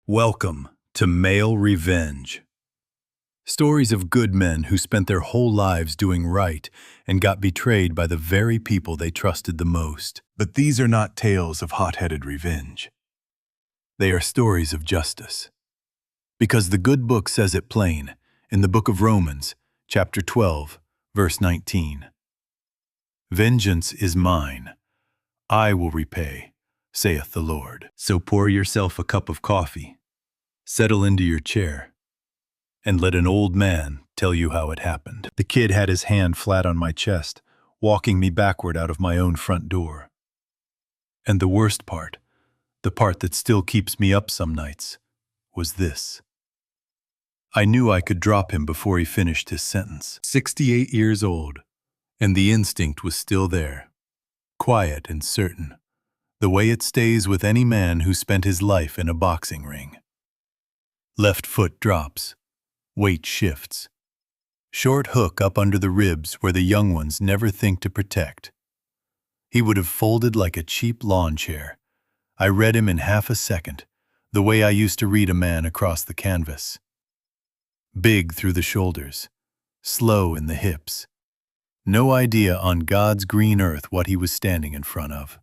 Welcome to Male Revenge. Stories of good men who spent their whole lives doing right and got betrayed by the very people they trusted the most. But these are not tales of hot-headed revenge. They are stories of justice. Because the good book says it plain in the book of Romans, chapter 12, verse 19. Vengeance is mine. I will repay, saith the Lord. So pour yourself a cup of coffee, settle into your chair, and let an old man tell you how it happened. The kid had his hand flat on my chest, walking me backward out of my own front door. And the worst part, the part that still keeps me up some nights, was this. I knew I could drop him before he finished his sentence. 68 years old, and the instinct was still there, quiet and certain, the way it stays with any man who spent his life in a boxing ring. Left foot drops, weight shifts. Short hook up under the ribs where the young ones never think to protect. He would have folded like a cheap lawn chair. I read him in half a second, the way I used to read a man across the canvas. Big through the shoulders, slow in the hips. No idea on God's green earth what he was standing in front of.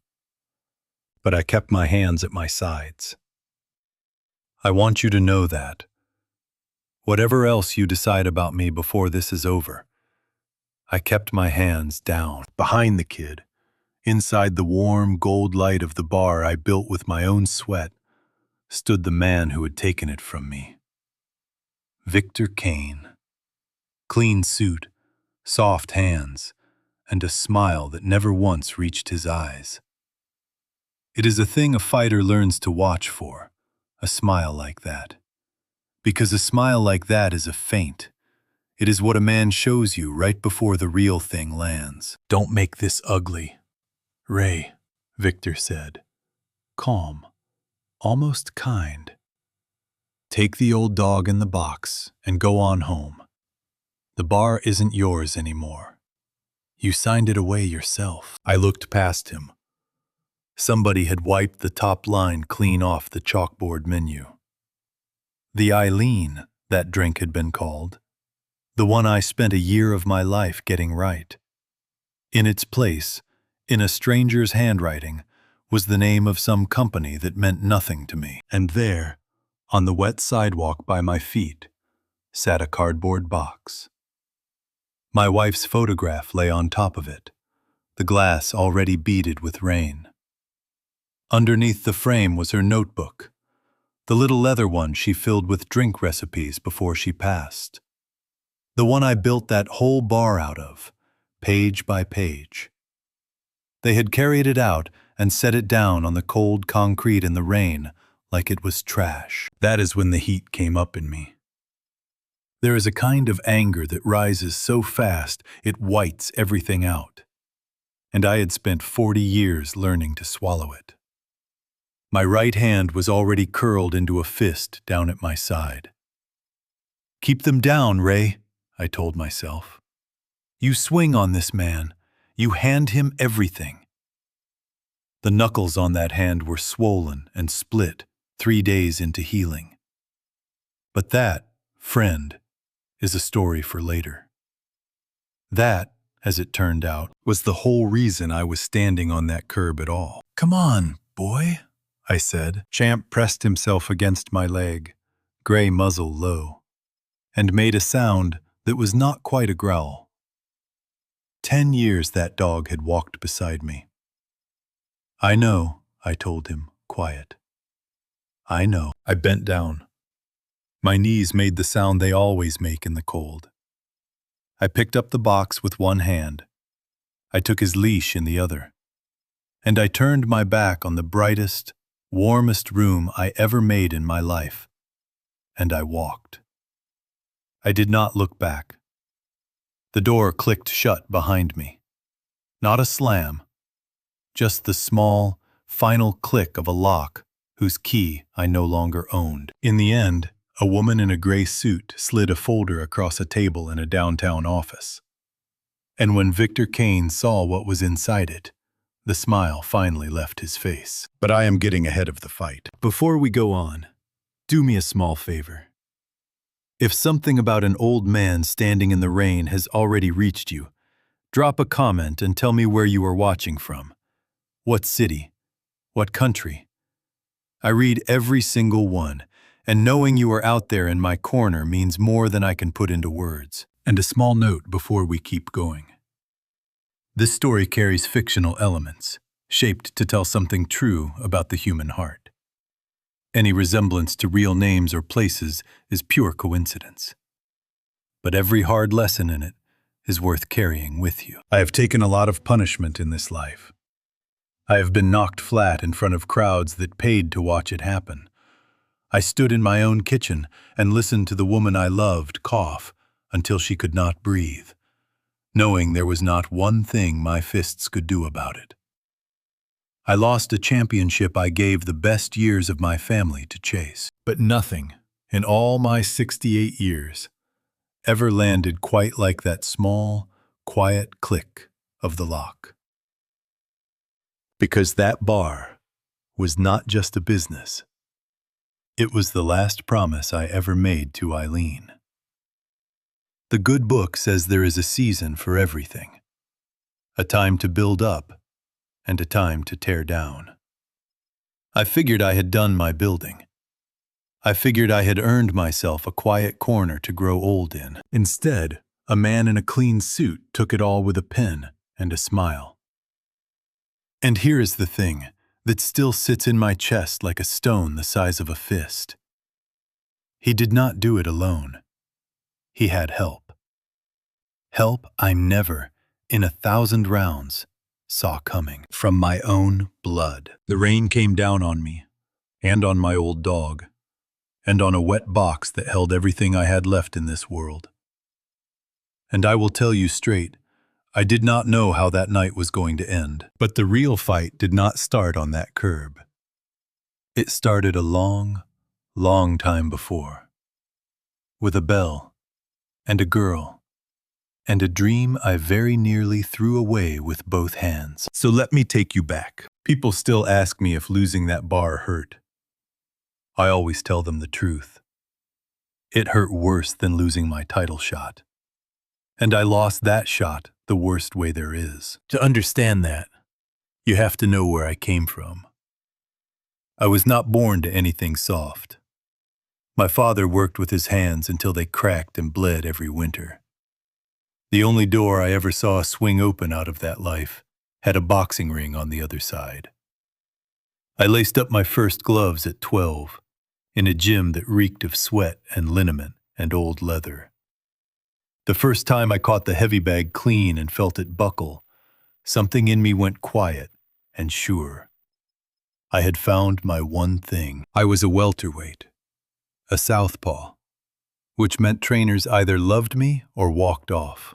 But I kept my hands at my sides. I want you to know that. Whatever else you decide about me before this is over, I kept my hands down. Behind the kid, inside the warm gold light of the bar I built with my own sweat, stood the man who had taken it from me. Victor Kane. Clean suit, soft hands, and a smile that never once reached his eyes. It is a thing a fighter learns to watch for, a smile like that. Because a smile like that is a feint. It is what a man shows you right before the real thing lands. Don't make this ugly. Ray, Victor said, calm, almost kind. Take the old dog in the box and go on home. The bar isn't yours anymore. You signed it away yourself. I looked past him. Somebody had wiped the top line clean off the chalkboard menu. The Eileen, that drink had been called. The one I spent a year of my life getting right. In its place, in a stranger's handwriting, was the name of some company that meant nothing to me. And there, on the wet sidewalk by my feet, sat a cardboard box. My wife's photograph lay on top of it, the glass already beaded with rain. Underneath the frame was her notebook, the little leather one she filled with drink recipes before she passed. The one I built that whole bar out of, page by page. They had carried it out and set it down on the cold concrete in the rain like it was trash. That is when the heat came up in me. There is a kind of anger that rises so fast it whites everything out. And I had spent 40 years learning to swallow it. My right hand was already curled into a fist down at my side. Keep them down, Ray, I told myself. You swing on this man. You hand him everything. The knuckles on that hand were swollen and split 3 days into healing. But that, friend, is a story for later. That, as it turned out, was the whole reason I was standing on that curb at all. Come on, boy, I said. Champ pressed himself against my leg, gray muzzle low, and made a sound that was not quite a growl. 10 years that dog had walked beside me. I know, I told him, quiet. I know. I bent down. My knees made the sound they always make in the cold. I picked up the box with one hand. I took his leash in the other. And I turned my back on the brightest, warmest room I ever made in my life. And I walked. I did not look back. The door clicked shut behind me. Not a slam, just the small, final click of a lock whose key I no longer owned. In the end, a woman in a gray suit slid a folder across a table in a downtown office. And when Victor Kane saw what was inside it, the smile finally left his face. But I am getting ahead of the fight. Before we go on, Do me a small favor. If something about an old man standing in the rain has already reached you, drop a comment and tell me where you are watching from. What city? What country? I read every single one, and knowing you are out there in my corner means more than I can put into words. And a small note before we keep going. This story carries fictional elements, shaped to tell something true about the human heart. Any resemblance to real names or places is pure coincidence. But every hard lesson in it is worth carrying with you. I have taken a lot of punishment in this life. I have been knocked flat in front of crowds that paid to watch it happen. I stood in my own kitchen and listened to the woman I loved cough until she could not breathe, knowing there was not one thing my fists could do about it. I lost a championship I gave the best years of my family to chase, but nothing, in all my 68 years, ever landed quite like that small, quiet click of the lock. Because that bar was not just a business. It was the last promise I ever made to Eileen. The good book says there is a season for everything, a time to build up and a time to tear down. I figured I had done my building. I figured I had earned myself a quiet corner to grow old in. Instead, a man in a clean suit took it all with a pen and a smile. And here is the thing that still sits in my chest like a stone the size of a fist. He did not do it alone. He had help. Help I never, in 1,000 rounds, saw coming from my own blood. The rain came down on me, and on my old dog, and on a wet box that held everything I had left in this world. And I will tell you straight, I did not know how that night was going to end. But the real fight did not start on that curb. It started a long, long time before. With a bell, and a girl, and a dream I very nearly threw away with both hands. So let me take you back. People still ask me if losing that bar hurt. I always tell them the truth. It hurt worse than losing my title shot. And I lost that shot the worst way there is. To understand that, you have to know where I came from. I was not born to anything soft. My father worked with his hands until they cracked and bled every winter. The only door I ever saw swing open out of that life had a boxing ring on the other side. I laced up my first gloves at 12, in a gym that reeked of sweat and liniment and old leather. The first time I caught the heavy bag clean and felt it buckle, something in me went quiet and sure. I had found my one thing. I was a welterweight, a southpaw, which meant trainers either loved me or walked off.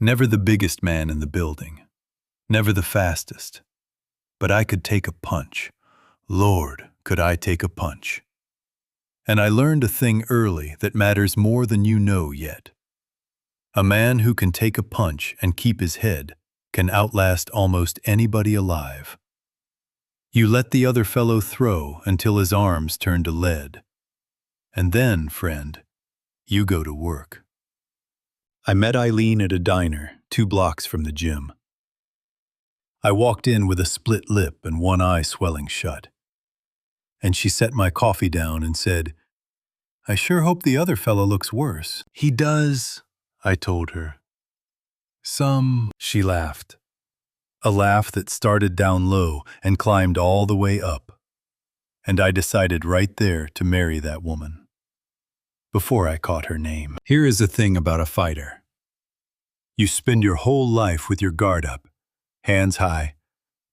Never the biggest man in the building, never the fastest, but I could take a punch. Lord, could I take a punch. And I learned a thing early that matters more than you know yet. A man who can take a punch and keep his head can outlast almost anybody alive. You let the other fellow throw until his arms turn to lead. And then, friend, you go to work. I met Eileen at a diner 2 blocks from the gym. I walked in with a split lip and one eye swelling shut. And she set my coffee down and said, "I sure hope the other fellow looks worse." "He does," I told her. She laughed. A laugh that started down low and climbed all the way up. And I decided right there to marry that woman. Before I caught her name. Here is the thing about a fighter. You spend your whole life with your guard up, hands high,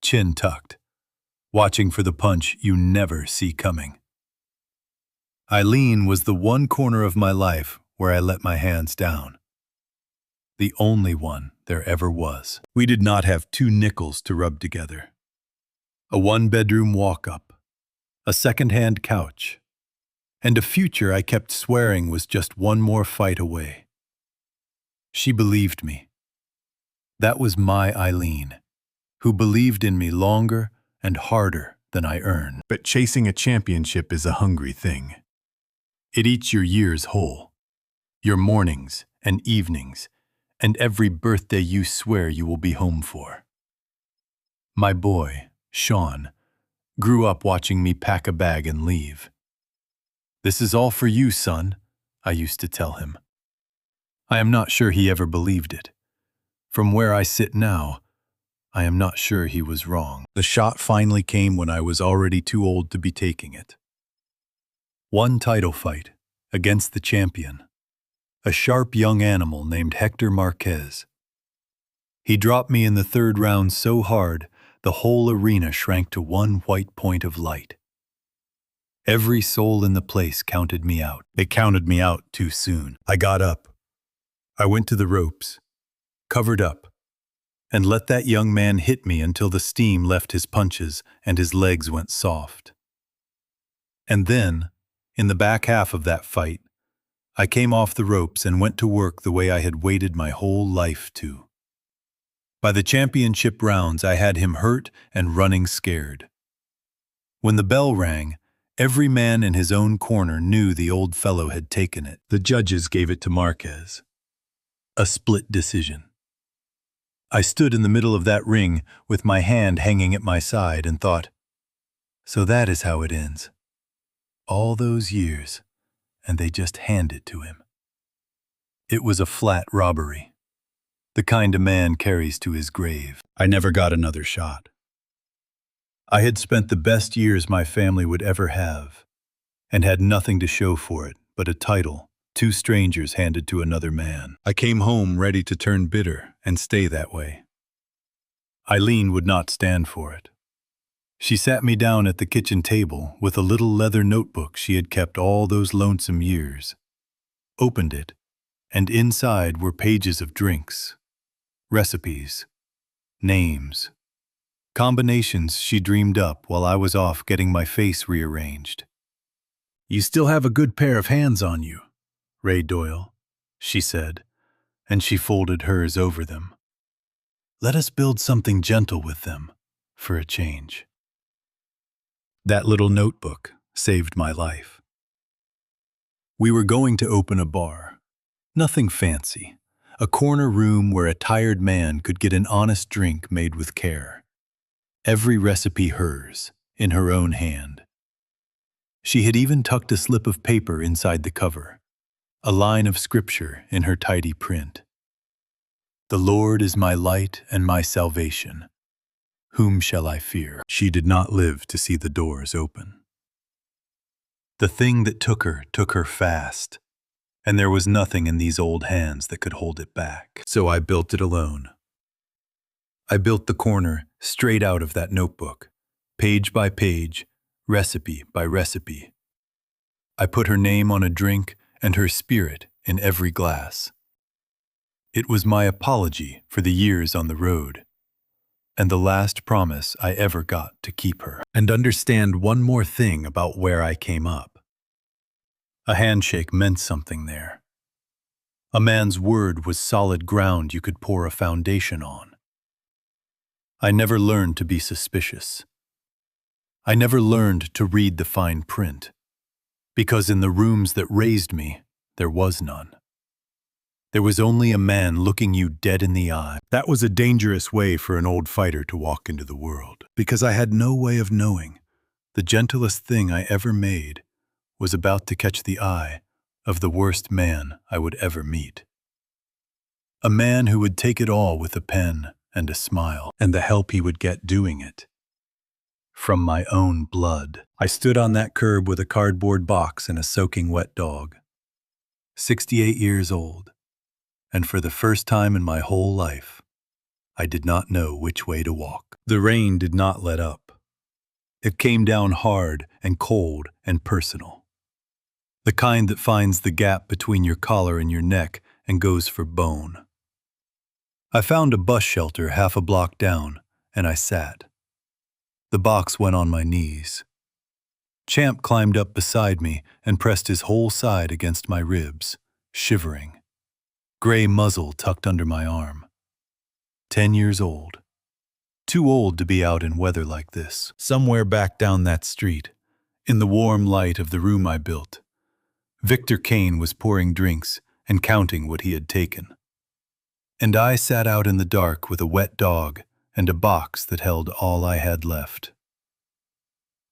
chin tucked, watching for the punch you never see coming. Eileen was the one corner of my life where I let my hands down. The only one there ever was. We did not have 2 nickels to rub together. A 1-bedroom walk-up, a second-hand couch, and a future I kept swearing was just one more fight away. She believed me. That was my Eileen, who believed in me longer and harder than I earn. But chasing a championship is a hungry thing. It eats your years whole, your mornings and evenings, and every birthday you swear you will be home for. My boy, Sean, grew up watching me pack a bag and leave. "This is all for you, son," I used to tell him. I am not sure he ever believed it. From where I sit now, I am not sure he was wrong. The shot finally came when I was already too old to be taking it. One title fight, against the champion, a sharp young animal named Hector Marquez. He dropped me in the third round so hard, the whole arena shrank to one white point of light. Every soul in the place counted me out. They counted me out too soon. I got up. I went to the ropes, covered up, and let that young man hit me until the steam left his punches and his legs went soft. And then, in the back half of that fight, I came off the ropes and went to work the way I had waited my whole life to. By the championship rounds, I had him hurt and running scared. When the bell rang, every man in his own corner knew the old fellow had taken it. The judges gave it to Marquez. A split decision. I stood in the middle of that ring with my hand hanging at my side and thought, so that is how it ends. All those years, and they just hand it to him. It was a flat robbery, the kind a man carries to his grave. I never got another shot. I had spent the best years my family would ever have, and had nothing to show for it but a title two strangers handed to another man. I came home ready to turn bitter and stay that way. Eileen would not stand for it. She sat me down at the kitchen table with a little leather notebook she had kept all those lonesome years, opened it, and inside were pages of drinks, recipes, names, combinations she dreamed up while I was off getting my face rearranged. "You still have a good pair of hands on you, Ray Doyle," she said, and she folded hers over them. "Let us build something gentle with them, for a change." That little notebook saved my life. We were going to open a bar. Nothing fancy. A corner room where a tired man could get an honest drink made with care. Every recipe hers, in her own hand. She had even tucked a slip of paper inside the cover, a line of scripture in her tidy print. "The Lord is my light and my salvation. Whom shall I fear?" She did not live to see the doors open. The thing that took her fast, and there was nothing in these old hands that could hold it back. So I built it alone. I built the corner straight out of that notebook, page by page, recipe by recipe. I put her name on a drink and her spirit in every glass. It was my apology for the years on the road, and the last promise I ever got to keep her. And understand one more thing about where I came up. A handshake meant something there. A man's word was solid ground you could pour a foundation on. I never learned to be suspicious. I never learned to read the fine print, because in the rooms that raised me, there was none. There was only a man looking you dead in the eye. That was a dangerous way for an old fighter to walk into the world, because I had no way of knowing the gentlest thing I ever made was about to catch the eye of the worst man I would ever meet. A man who would take it all with a pen and a smile, and the help he would get doing it. From my own blood. I stood on that curb with a cardboard box and a soaking wet dog. 68 years old. And for the first time in my whole life, I did not know which way to walk. The rain did not let up. It came down hard and cold and personal. The kind that finds the gap between your collar and your neck and goes for bone. I found a bus shelter half a block down, and I sat. The box went on my knees. Champ climbed up beside me and pressed his whole side against my ribs, shivering. Gray muzzle tucked under my arm. 10 years old. Too old to be out in weather like this. Somewhere back down that street, in the warm light of the room I built, Victor Kane was pouring drinks and counting what he had taken. And I sat out in the dark with a wet dog and a box that held all I had left.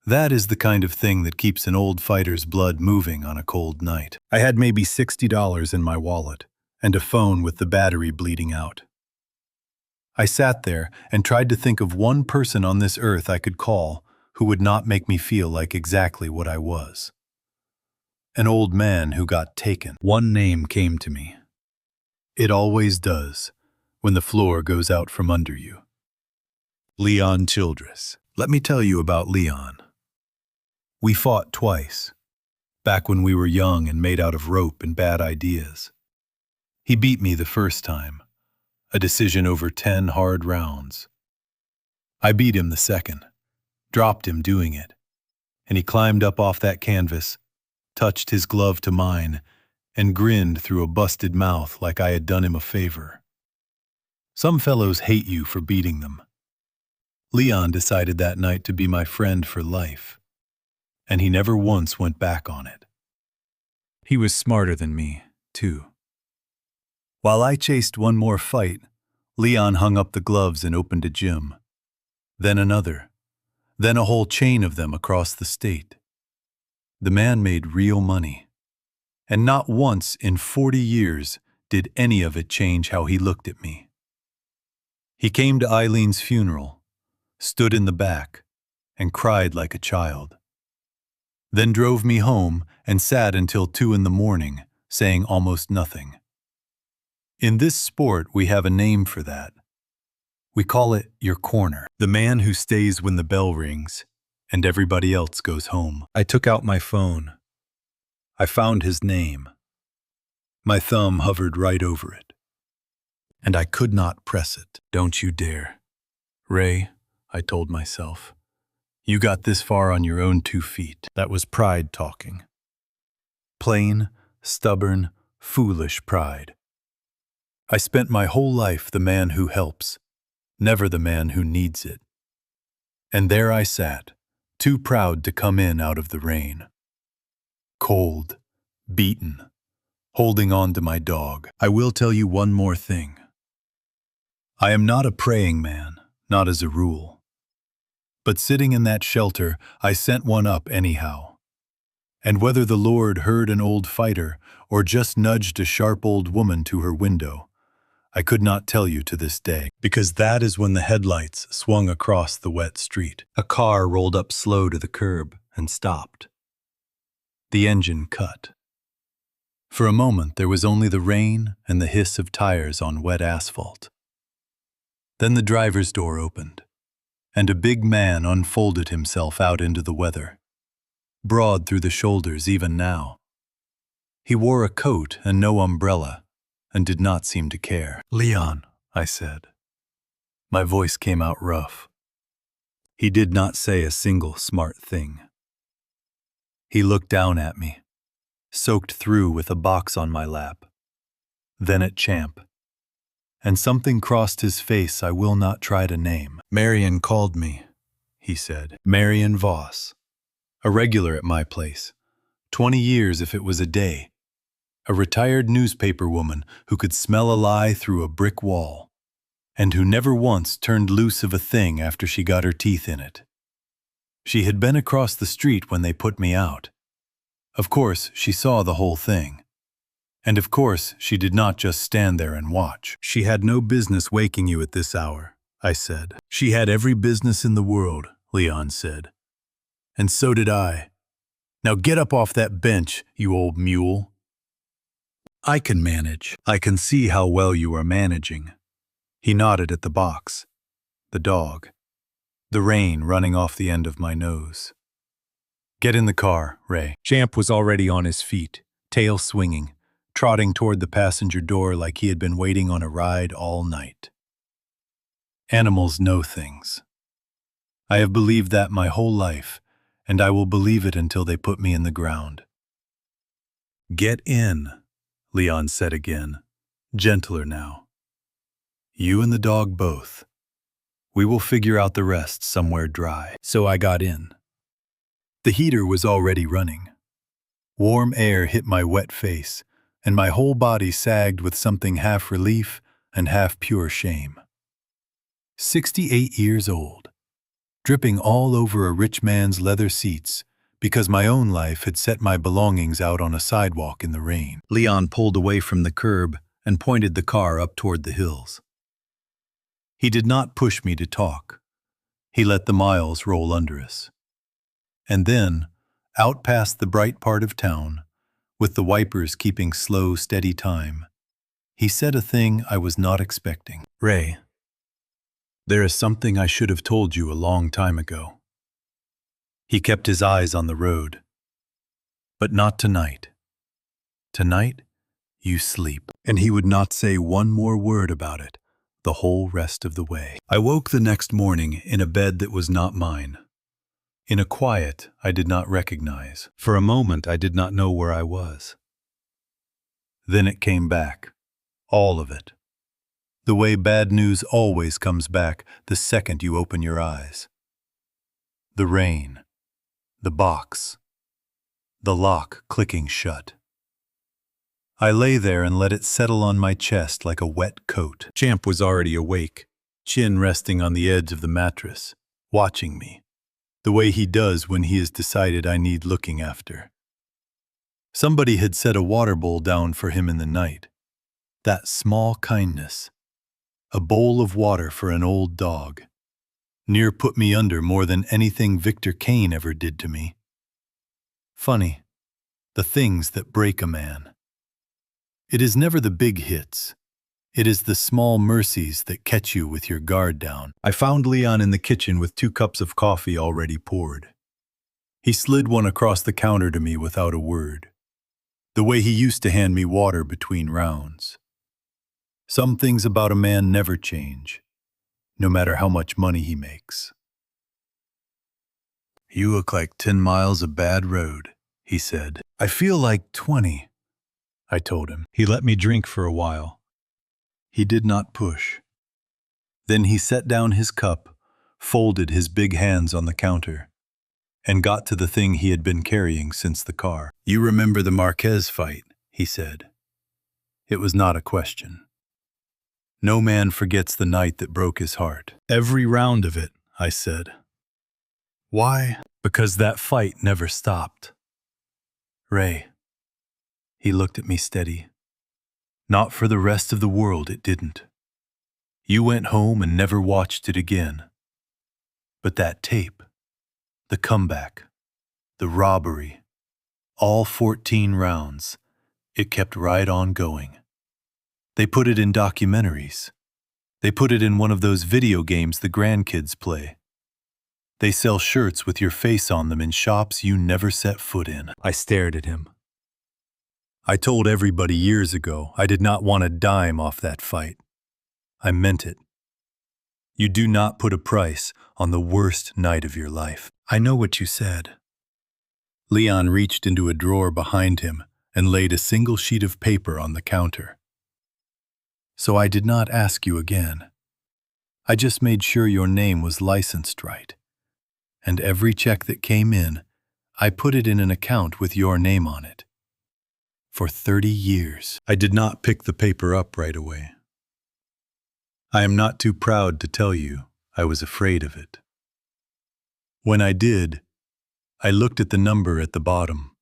That is the kind of thing that keeps an old fighter's blood moving on a cold night. I had maybe $60 in my wallet and a phone with the battery bleeding out. I sat there and tried to think of one person on this earth I could call who would not make me feel like exactly what I was. An old man who got taken. One name came to me. It always does when the floor goes out from under you. Leon Childress. Let me tell you about Leon. We fought twice, back when we were young and made out of rope and bad ideas. He beat me the first time, a decision over 10 hard rounds. I beat him the second, dropped him doing it, and he climbed up off that canvas, touched his glove to mine, and grinned through a busted mouth like I had done him a favor. Some fellows hate you for beating them. Leon decided that night to be my friend for life, and he never once went back on it. He was smarter than me, too. While I chased one more fight, Leon hung up the gloves and opened a gym. Then another. Then a whole chain of them across the state. The man made real money. And not once in 40 years did any of it change how he looked at me. He came to Eileen's funeral, stood in the back, and cried like a child. Then drove me home and sat until 2 a.m, saying almost nothing. In this sport, we have a name for that. We call it your corner. The man who stays when the bell rings and everybody else goes home. I took out my phone. I found his name. My thumb hovered right over it, and I could not press it. Don't you dare. Ray, I told myself. You got this far on your own 2 feet. That was pride talking. Plain, stubborn, foolish pride. I spent my whole life the man who helps, never the man who needs it. And there I sat, too proud to come in out of the rain. Cold, beaten, holding on to my dog. I will tell you one more thing. I am not a praying man, not as a rule. But sitting in that shelter, I sent one up anyhow. And whether the Lord heard an old fighter or just nudged a sharp old woman to her window, I could not tell you to this day, because that is when the headlights swung across the wet street. A car rolled up slow to the curb and stopped. The engine cut. For a moment, there was only the rain and the hiss of tires on wet asphalt. Then the driver's door opened, and a big man unfolded himself out into the weather, broad through the shoulders even now. He wore a coat and no umbrella, and did not seem to care. Leon, I said. My voice came out rough. He did not say a single smart thing. He looked down at me, soaked through with a box on my lap, then at Champ, and something crossed his face I will not try to name. Marion called me, he said. Marion Voss, a regular at my place, 20 years if it was a day. A retired newspaper woman who could smell a lie through a brick wall, and who never once turned loose of a thing after she got her teeth in it. She had been across the street when they put me out. Of course, she saw the whole thing. And of course, she did not just stand there and watch. She had no business waking you at this hour, I said. She had every business in the world, Leon said. And so did I. Now get up off that bench, you old mule. I can manage. I can see how well you are managing. He nodded at the box, the dog, the rain running off the end of my nose. Get in the car, Ray. Champ was already on his feet, tail swinging, trotting toward the passenger door like he had been waiting on a ride all night. Animals know things. I have believed that my whole life, and I will believe it until they put me in the ground. Get in, Leon said again, gentler now. You and the dog both. We will figure out the rest somewhere dry. So I got in. The heater was already running. Warm air hit my wet face, and my whole body sagged with something half relief and half pure shame. 68 years old, dripping all over a rich man's leather seats because my own life had set my belongings out on a sidewalk in the rain. Leon pulled away from the curb and pointed the car up toward the hills. He did not push me to talk. He let the miles roll under us. And then, out past the bright part of town, with the wipers keeping slow, steady time, he said a thing I was not expecting. Ray, there is something I should have told you a long time ago. He kept his eyes on the road. But not tonight. Tonight, you sleep. And he would not say one more word about it the whole rest of the way. I woke the next morning in a bed that was not mine. In a quiet I did not recognize. For a moment I did not know where I was. Then it came back. All of it. The way bad news always comes back the second you open your eyes. The rain. The box. The lock clicking shut. I lay there and let it settle on my chest like a wet coat. Champ was already awake, chin resting on the edge of the mattress, watching me, the way he does when he has decided I need looking after. Somebody had set a water bowl down for him in the night. That small kindness. A bowl of water for an old dog. Near put me under more than anything Victor Kane ever did to me. Funny, the things that break a man. It is never the big hits. It is the small mercies that catch you with your guard down. I found Leon in the kitchen with 2 cups of coffee already poured. He slid one across the counter to me without a word, the way he used to hand me water between rounds. Some things about a man never change, no matter how much money he makes. You look like 10 miles of bad road, he said. I feel like 20, I told him. He let me drink for a while. He did not push. Then he set down his cup, folded his big hands on the counter, and got to the thing he had been carrying since the car. You remember the Marquez fight, he said. It was not a question. No man forgets the night that broke his heart. Every round of it, I said. Why? Because that fight never stopped. Ray. He looked at me steady. Not for the rest of the world it didn't. You went home and never watched it again. But that tape, the comeback, the robbery, all 14 rounds, it kept right on going. They put it in documentaries. They put it in one of those video games the grandkids play. They sell shirts with your face on them in shops you never set foot in. I stared at him. I told everybody years ago I did not want a dime off that fight. I meant it. You do not put a price on the worst night of your life. I know what you said. Leon reached into a drawer behind him and laid a single sheet of paper on the counter. So I did not ask you again. I just made sure your name was licensed right. And every check that came in, I put it in an account with your name on it. For 30 years. I did not pick the paper up right away. I am not too proud to tell you I was afraid of it. When I did, I looked at the number at the bottom,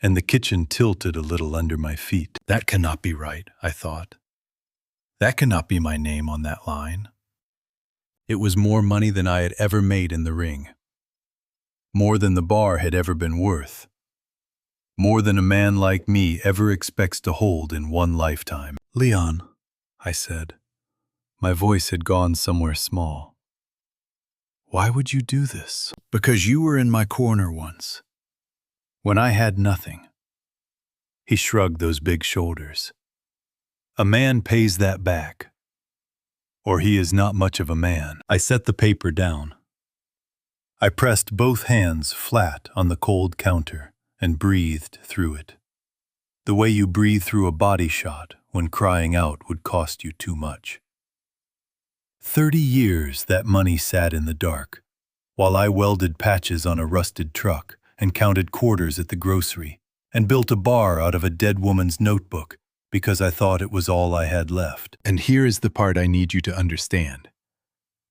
and the kitchen tilted a little under my feet. That cannot be right, I thought. That cannot be my name on that line. It was more money than I had ever made in the ring. More than the bar had ever been worth. More than a man like me ever expects to hold in one lifetime. Leon, I said. My voice had gone somewhere small. Why would you do this? Because you were in my corner once, when I had nothing. He shrugged those big shoulders. A man pays that back, or he is not much of a man. I set the paper down. I pressed both hands flat on the cold counter and breathed through it, the way you breathe through a body shot when crying out would cost you too much. 30 years that money sat in the dark, while I welded patches on a rusted truck and counted quarters at the grocery and built a bar out of a dead woman's notebook because I thought it was all I had left. And here is the part I need you to understand,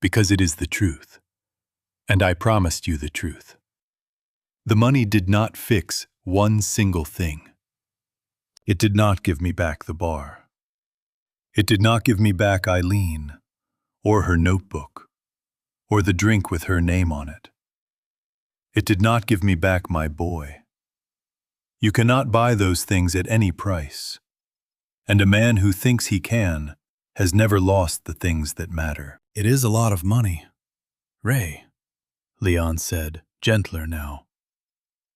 because it is the truth. And I promised you the truth. The money did not fix one single thing. It did not give me back the bar. It did not give me back Eileen, or her notebook, or the drink with her name on it. It did not give me back my boy. You cannot buy those things at any price. And a man who thinks he can has never lost the things that matter. It is a lot of money, Ray, Leon said, gentler now.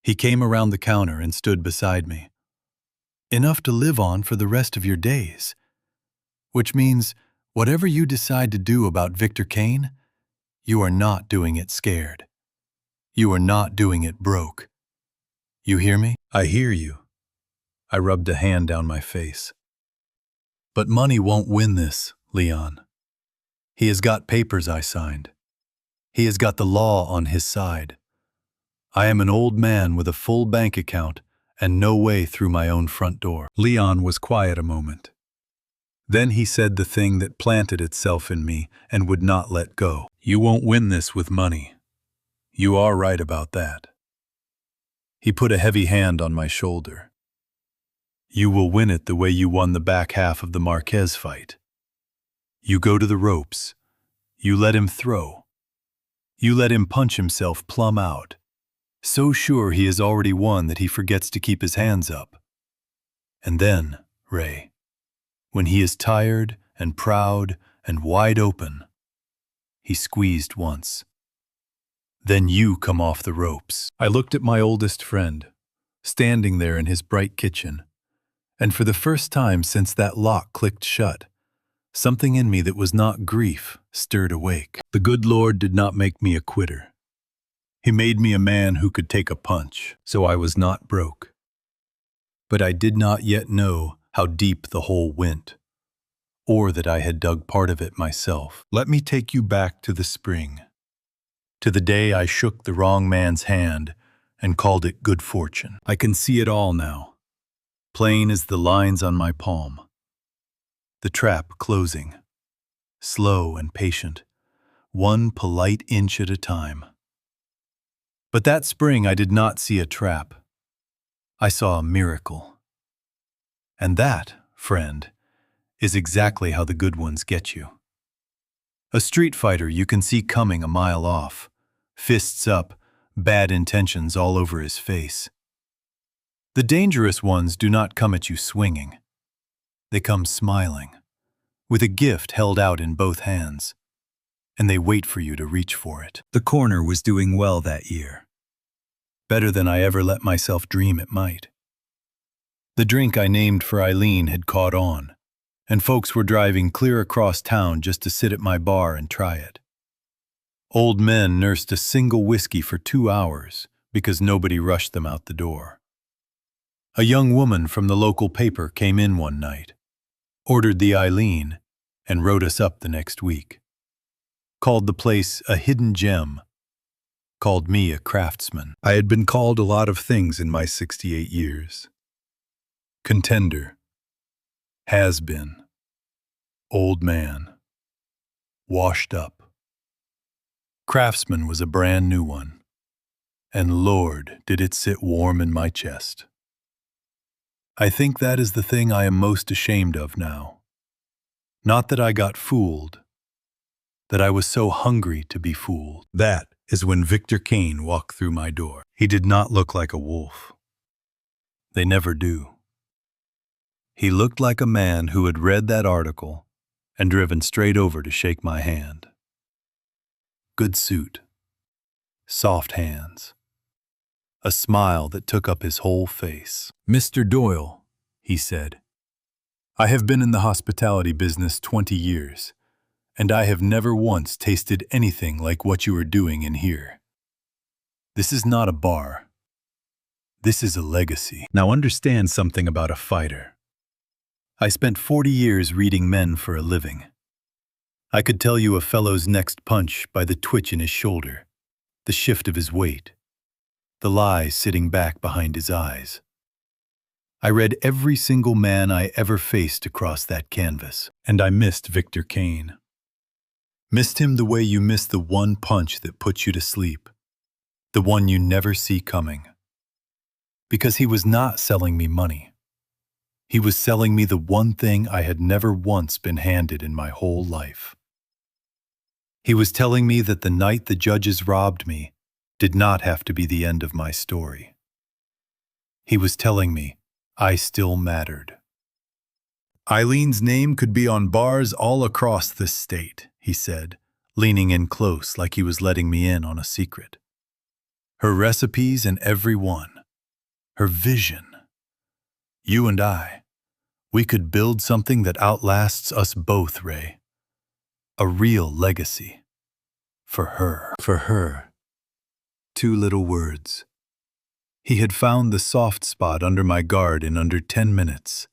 He came around the counter and stood beside me. Enough to live on for the rest of your days. Which means whatever you decide to do about Victor Kane, you are not doing it scared. You are not doing it broke. You hear me? I hear you. I rubbed a hand down my face. But money won't win this, Leon. He has got papers I signed. He has got the law on his side. I am an old man with a full bank account and no way through my own front door. Leon was quiet a moment. Then he said the thing that planted itself in me and would not let go. You won't win this with money. You are right about that. He put a heavy hand on my shoulder. You will win it the way you won the back half of the Marquez fight. You go to the ropes. You let him throw. You let him punch himself plumb out. So sure he has already won that he forgets to keep his hands up. And then, Ray, when he is tired and proud and wide open, he squeezed once. Then you come off the ropes. I looked at my oldest friend, standing there in his bright kitchen, and for the first time since that lock clicked shut, something in me that was not grief stirred awake. The good Lord did not make me a quitter. He made me a man who could take a punch, so I was not broke. But I did not yet know how deep the hole went, or that I had dug part of it myself. Let me take you back to the spring, to the day I shook the wrong man's hand and called it good fortune. I can see it all now, plain as the lines on my palm. The trap closing, slow and patient, one polite inch at a time. But that spring I did not see a trap. I saw a miracle. And that, friend, is exactly how the good ones get you. A street fighter you can see coming a mile off, fists up, bad intentions all over his face. The dangerous ones do not come at you swinging. They come smiling, with a gift held out in both hands, and they wait for you to reach for it. The corner was doing well that year. Better than I ever let myself dream it might. The drink I named for Eileen had caught on, and folks were driving clear across town just to sit at my bar and try it. Old men nursed a single whiskey for 2 hours because nobody rushed them out the door. A young woman from the local paper came in one night, ordered the Eileen, and wrote us up the next week. Called the place a hidden gem. Called me a craftsman. I had been called a lot of things in my 68 years. Contender. Has been. Old man. Washed up. Craftsman was a brand new one. And Lord, did it sit warm in my chest. I think that is the thing I am most ashamed of now. Not that I got fooled, that I was so hungry to be fooled. That is when Victor Kane walked through my door. He did not look like a wolf. They never do. He looked like a man who had read that article and driven straight over to shake my hand. Good suit, soft hands, a smile that took up his whole face. Mr. Doyle, he said, I have been in the hospitality business 20 years, and I have never once tasted anything like what you are doing in here. This is not a bar. This is a legacy. Now understand something about a fighter. I spent 40 years reading men for a living. I could tell you a fellow's next punch by the twitch in his shoulder, the shift of his weight, the lies sitting back behind his eyes. I read every single man I ever faced across that canvas, and I missed Victor Kane. Missed him the way you miss the one punch that puts you to sleep, the one you never see coming. Because he was not selling me money. He was selling me the one thing I had never once been handed in my whole life. He was telling me that the night the judges robbed me did not have to be the end of my story. He was telling me I still mattered. Eileen's name could be on bars all across this state, he said, leaning in close like he was letting me in on a secret. Her recipes in every one. Her vision. You and I, we could build something that outlasts us both, Ray. A real legacy. For her. For her. 2 little words. He had found the soft spot under my guard in under 10 minutes,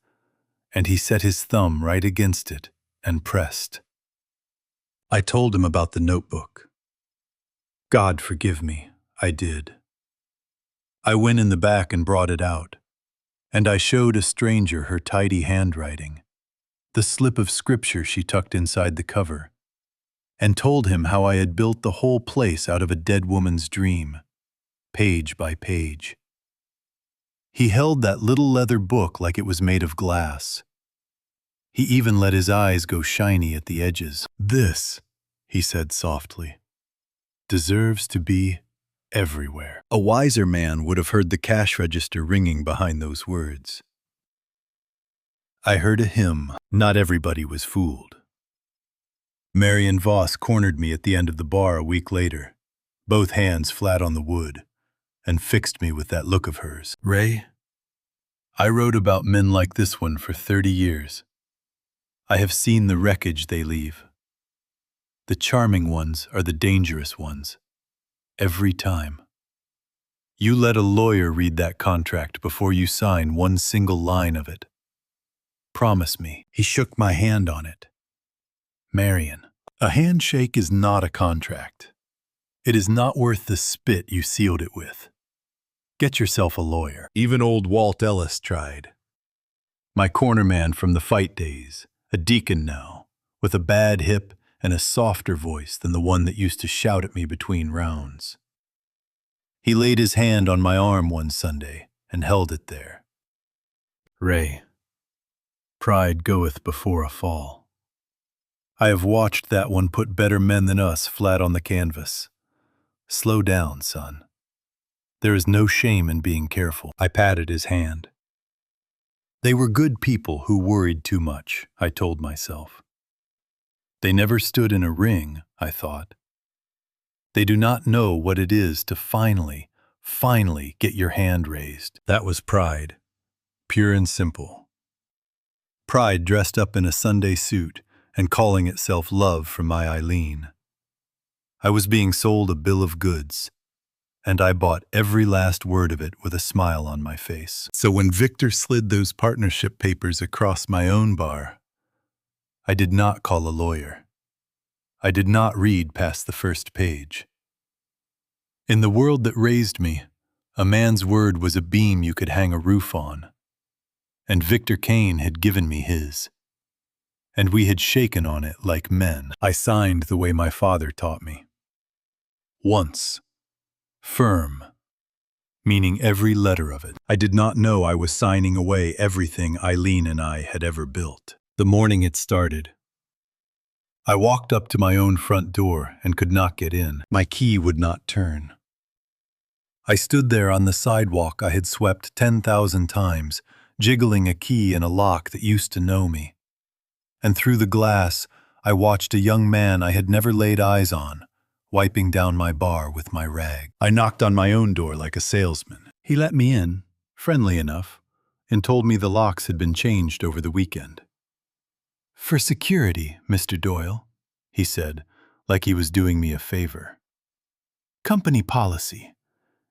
and he set his thumb right against it and pressed. I told him about the notebook. God forgive me, I did. I went in the back and brought it out, and I showed a stranger her tidy handwriting, the slip of scripture she tucked inside the cover, and told him how I had built the whole place out of a dead woman's dream, page by page. He held that little leather book like it was made of glass. He even let his eyes go shiny at the edges. This, he said softly, deserves to be everywhere. A wiser man would have heard the cash register ringing behind those words. I heard a hymn. Not everybody was fooled. Marion Voss cornered me at the end of the bar a week later, both hands flat on the wood, and fixed me with that look of hers. Ray, I wrote about men like this one for 30 years. I have seen the wreckage they leave. The charming ones are the dangerous ones. Every time. You let a lawyer read that contract before you sign one single line of it. Promise me. He shook my hand on it. Marion, a handshake is not a contract. It is not worth the spit you sealed it with. Get yourself a lawyer. Even old Walt Ellis tried. My corner man from the fight days, a deacon now, with a bad hip and a softer voice than the one that used to shout at me between rounds. He laid his hand on my arm one Sunday and held it there. Ray, pride goeth before a fall. I have watched that one put better men than us flat on the canvas. Slow down, son. There is no shame in being careful. I patted his hand. They were good people who worried too much, I told myself. They never stood in a ring, I thought. They do not know what it is to finally get your hand raised. That was pride, pure and simple. Pride dressed up in a Sunday suit and calling itself love for my Eileen. I was being sold a bill of goods, and I bought every last word of it with a smile on my face. So when Victor slid those partnership papers across my own bar, I did not call a lawyer. I did not read past the first page. In the world that raised me, a man's word was a beam you could hang a roof on, and Victor Kane had given me his. And we had shaken on it like men. I signed the way my father taught me. Once. Firm. Meaning every letter of it. I did not know I was signing away everything Eileen and I had ever built. The morning it started, I walked up to my own front door and could not get in. My key would not turn. I stood there on the sidewalk I had swept 10,000 times, jiggling a key in a lock that used to know me. And through the glass, I watched a young man I had never laid eyes on, wiping down my bar with my rag. I knocked on my own door like a salesman. He let me in, friendly enough, and told me the locks had been changed over the weekend. For security, Mr. Doyle, he said, like he was doing me a favor. Company policy.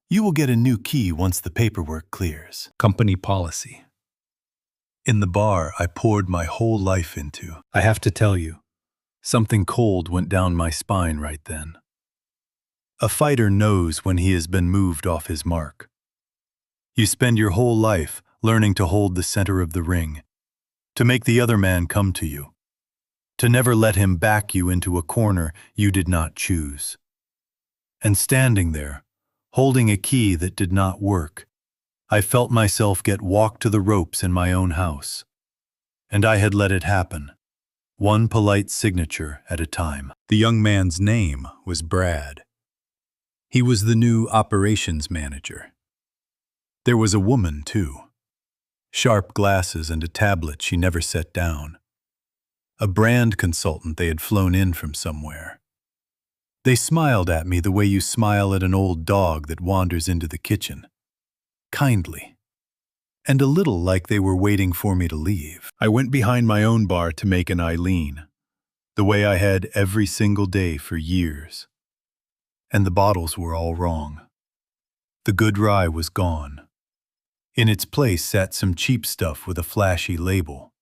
You will get a new key once the paperwork clears. Company policy. In the bar I poured my whole life into. I have to tell you, Something cold went down my spine right then. A fighter knows when he has been moved off his mark. You spend your whole life learning to hold the center of the ring, to make the other man come to you, to never let him back you into a corner you did not choose. And standing there, holding a key that did not work, I felt myself get walked to the ropes in my own house. And I had let it happen, one polite signature at a time. The young man's name was Brad. He was the new operations manager. There was a woman, too. Sharp glasses and a tablet she never set down. A brand consultant they had flown in from somewhere. They smiled at me the way you smile at an old dog that wanders into the kitchen. Kindly. And a little like they were waiting for me to leave. I went behind my own bar to make an Eileen, the way I had every single day for years. And the bottles were all wrong. The good rye was gone. In its place sat some cheap stuff with a flashy label,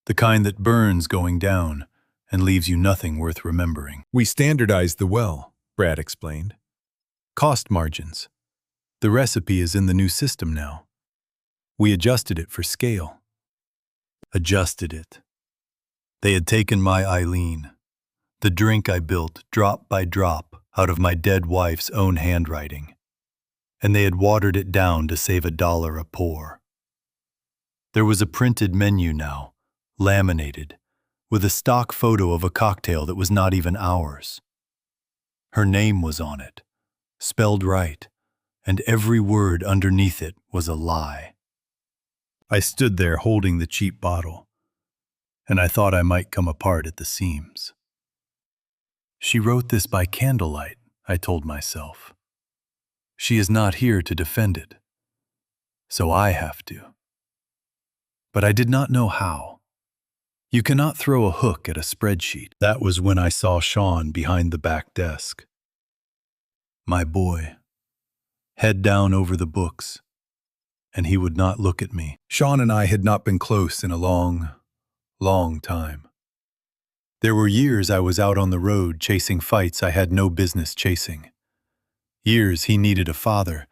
the kind that burns going down and leaves you nothing worth remembering. We standardized the well, Brad explained. Cost margins. The recipe is in the new system now. We adjusted it for scale. Adjusted it. They had taken my Eileen, the drink I built drop by drop out of my dead wife's own handwriting, and they had watered it down to save $1 a pour. There was a printed menu now, laminated, with a stock photo of a cocktail that was not even ours. Her name was on it, spelled right, and every word underneath it was a lie. I stood there holding the cheap bottle, and I thought I might come apart at the seams. She wrote this by candlelight, I told myself. She is not here to defend it, so I have to. But I did not know how. You cannot throw a hook at a spreadsheet. That was when I saw Sean behind the back desk. My boy, head down over the books, and he would not look at me. Sean and I had not been close in a long, long time. There were years I was out on the road chasing fights I had no business chasing. Years he needed a father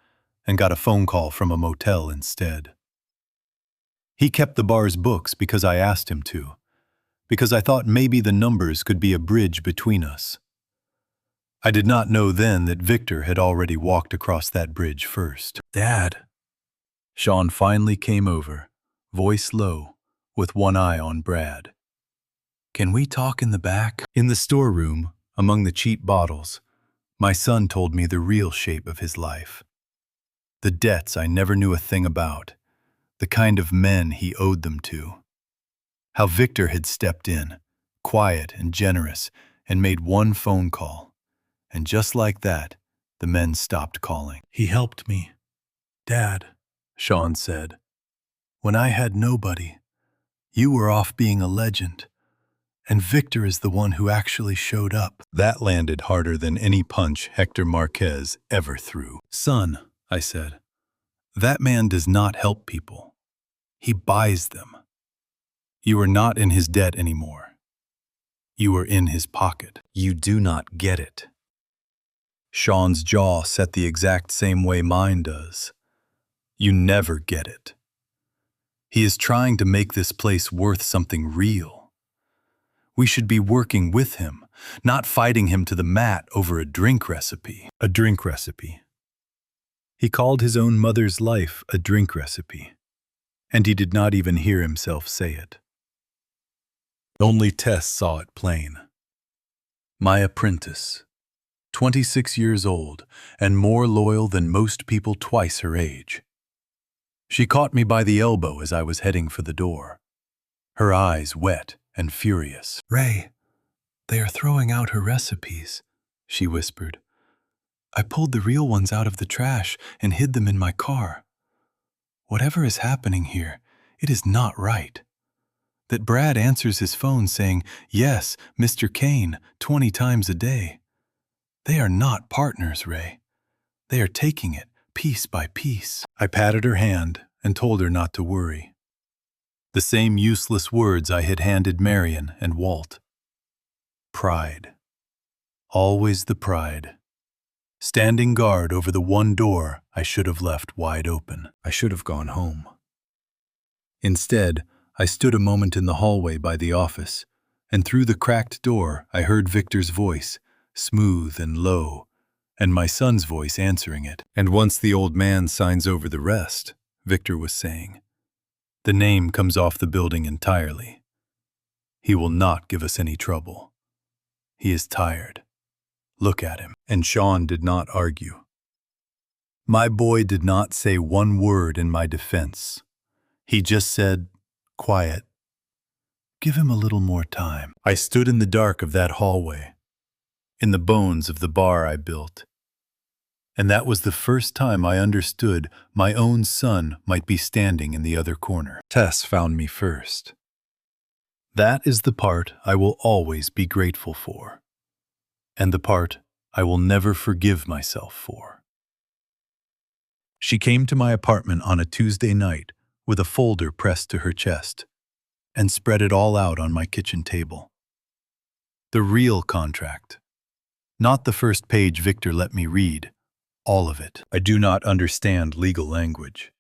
and got a phone call from a motel instead. He kept the bar's books because I asked him to, because I thought maybe the numbers could be a bridge between us. I did not know then that Victor had already walked across that bridge first. Dad. Sean finally came over, voice low, with one eye on Brad. Can we talk in the back? In the storeroom, among the cheap bottles, my son told me the real shape of his life. The debts I never knew a thing about, the kind of men he owed them to. How Victor had stepped in, quiet and generous, and made one phone call. And just like that, the men stopped calling. He helped me, Dad, Sean said. When I had nobody, you were off being a legend. And Victor is the one who actually showed up. That landed harder than any punch Hector Marquez ever threw. Son, I said, that man does not help people. He buys them. You are not in his debt anymore. You are in his pocket. You do not get it. Sean's jaw set the exact same way mine does. You never get it. He is trying to make this place worth something real. We should be working with him, not fighting him to the mat over a drink recipe. A drink recipe. He called his own mother's life a drink recipe, and he did not even hear himself say it. Only Tess saw it plain. My apprentice, 26 years old and more loyal than most people twice her age. She caught me by the elbow as I was heading for the door, her eyes wet and furious. Ray, they are throwing out her recipes, she whispered. I pulled the real ones out of the trash and hid them in my car. Whatever is happening here, it is not right. That Brad answers his phone saying, yes, Mr. Kane, 20 times a day. They are not partners, Ray. They are taking it piece by piece. I patted her hand and told her not to worry. The same useless words I had handed Marion and Walt. Pride. Always the pride. Standing guard over the one door I should have left wide open. I should have gone home. Instead, I stood a moment in the hallway by the office, and through the cracked door I heard Victor's voice, smooth and low, and my son's voice answering it. And once the old man signs over the rest, Victor was saying, the name comes off the building entirely. He will not give us any trouble. He is tired. Look at him. And Sean did not argue. My boy did not say one word in my defense. He just said, quiet. Give him a little more time. I stood in the dark of that hallway, in the bones of the bar I built. And that was the first time I understood my own son might be standing in the other corner. Tess found me first. That is the part I will always be grateful for, and the part I will never forgive myself for. She came to my apartment on a Tuesday night with a folder pressed to her chest and spread it all out on my kitchen table. The real contract, not the first page Victor let me read, all of it. I do not understand legal language.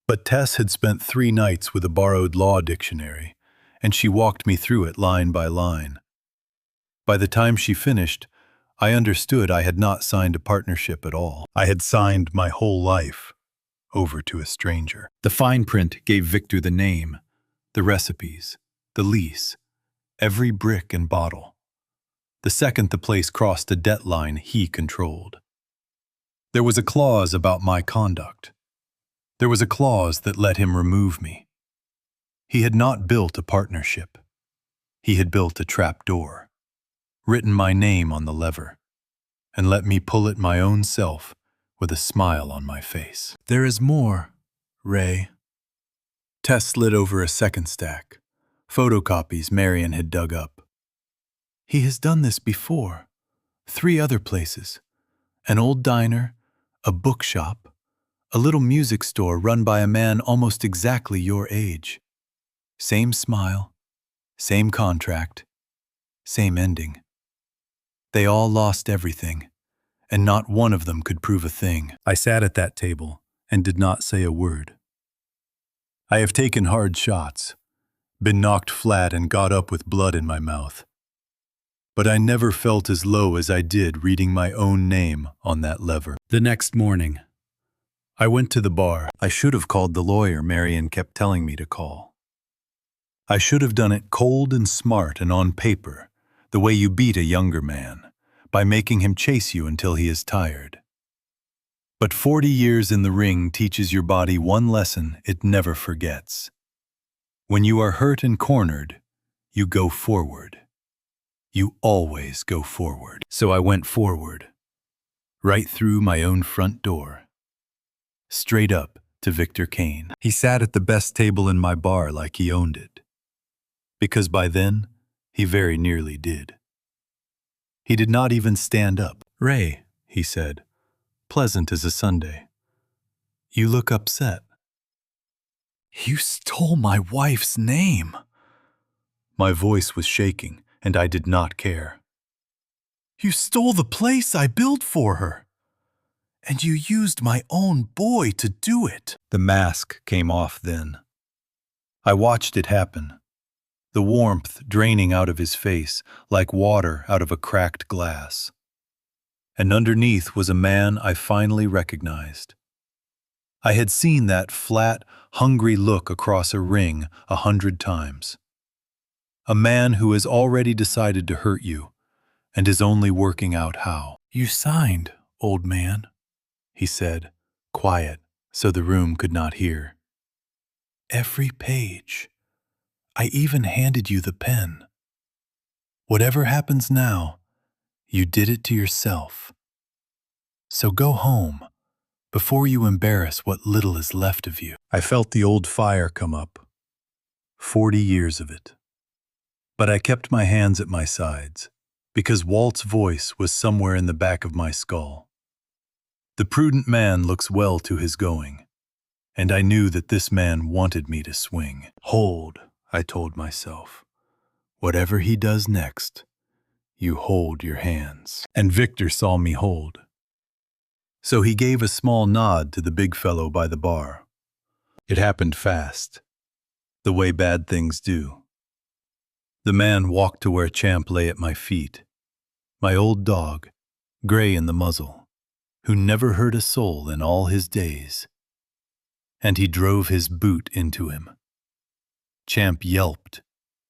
But Tess had spent 3 nights with a borrowed law dictionary, and she walked me through it line by line. By the time she finished, I understood I had not signed a partnership at all. I had signed my whole life over to a stranger. The fine print gave Victor the name, the recipes, the lease, every brick and bottle. The second the place crossed a debt line he controlled. There was a clause about my conduct. There was a clause that let him remove me. He had not built a partnership. He had built a trap door, written my name on the lever, and let me pull it my own self with a smile on my face. There is more, Ray. Tess slid over a second stack, photocopies Marion had dug up. He has done this before. 3 other places. An old diner, a bookshop, a little music store run by a man almost exactly your age. Same smile, same contract, same ending. They all lost everything, and not one of them could prove a thing. I sat at that table and did not say a word. I have taken hard shots, been knocked flat and got up with blood in my mouth. But I never felt as low as I did reading my own name on that lever. The next morning, I went to the bar. I should have called the lawyer Marion kept telling me to call. I should have done it cold and smart and on paper, the way you beat a younger man, by making him chase you until he is tired. But 40 years in the ring teaches your body one lesson it never forgets. When you are hurt and cornered, you go forward. You always go forward. So I went forward, right through my own front door, straight up to Victor Kane. He sat at the best table in my bar like he owned it, because by then, he very nearly did. He did not even stand up. Ray, he said, pleasant as a Sunday. You look upset. You stole my wife's name. My voice was shaking, and I did not care. You stole the place I built for her. And you used my own boy to do it. The mask came off then. I watched it happen, the warmth draining out of his face like water out of a cracked glass. And underneath was a man I finally recognized. I had seen that flat, hungry look across a ring 100 times. A man who has already decided to hurt you and is only working out how. You signed, old man, he said, quiet so the room could not hear. Every page. I even handed you the pen. Whatever happens now, you did it to yourself. So go home before you embarrass what little is left of you. I felt the old fire come up. 40 years of it. But I kept my hands at my sides, because Walt's voice was somewhere in the back of my skull. The prudent man looks well to his going, and I knew that this man wanted me to swing. Hold, I told myself. Whatever he does next, you hold your hands. And Victor saw me hold. So he gave a small nod to the big fellow by the bar. It happened fast, the way bad things do. The man walked to where Champ lay at my feet, my old dog, gray in the muzzle, who never hurt a soul in all his days. And he drove his boot into him. Champ yelped,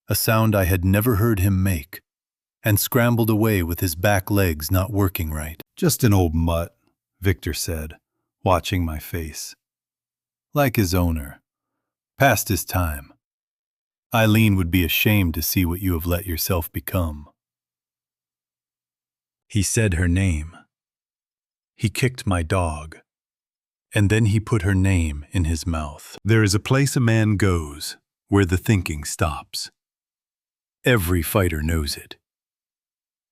a sound I had never heard him make, and scrambled away with his back legs not working right. Just an old mutt, Victor said, watching my face. Like his owner. Past his time. Eileen would be ashamed to see what you have let yourself become. He said her name. He kicked my dog. And then he put her name in his mouth. There is a place a man goes where the thinking stops. Every fighter knows it.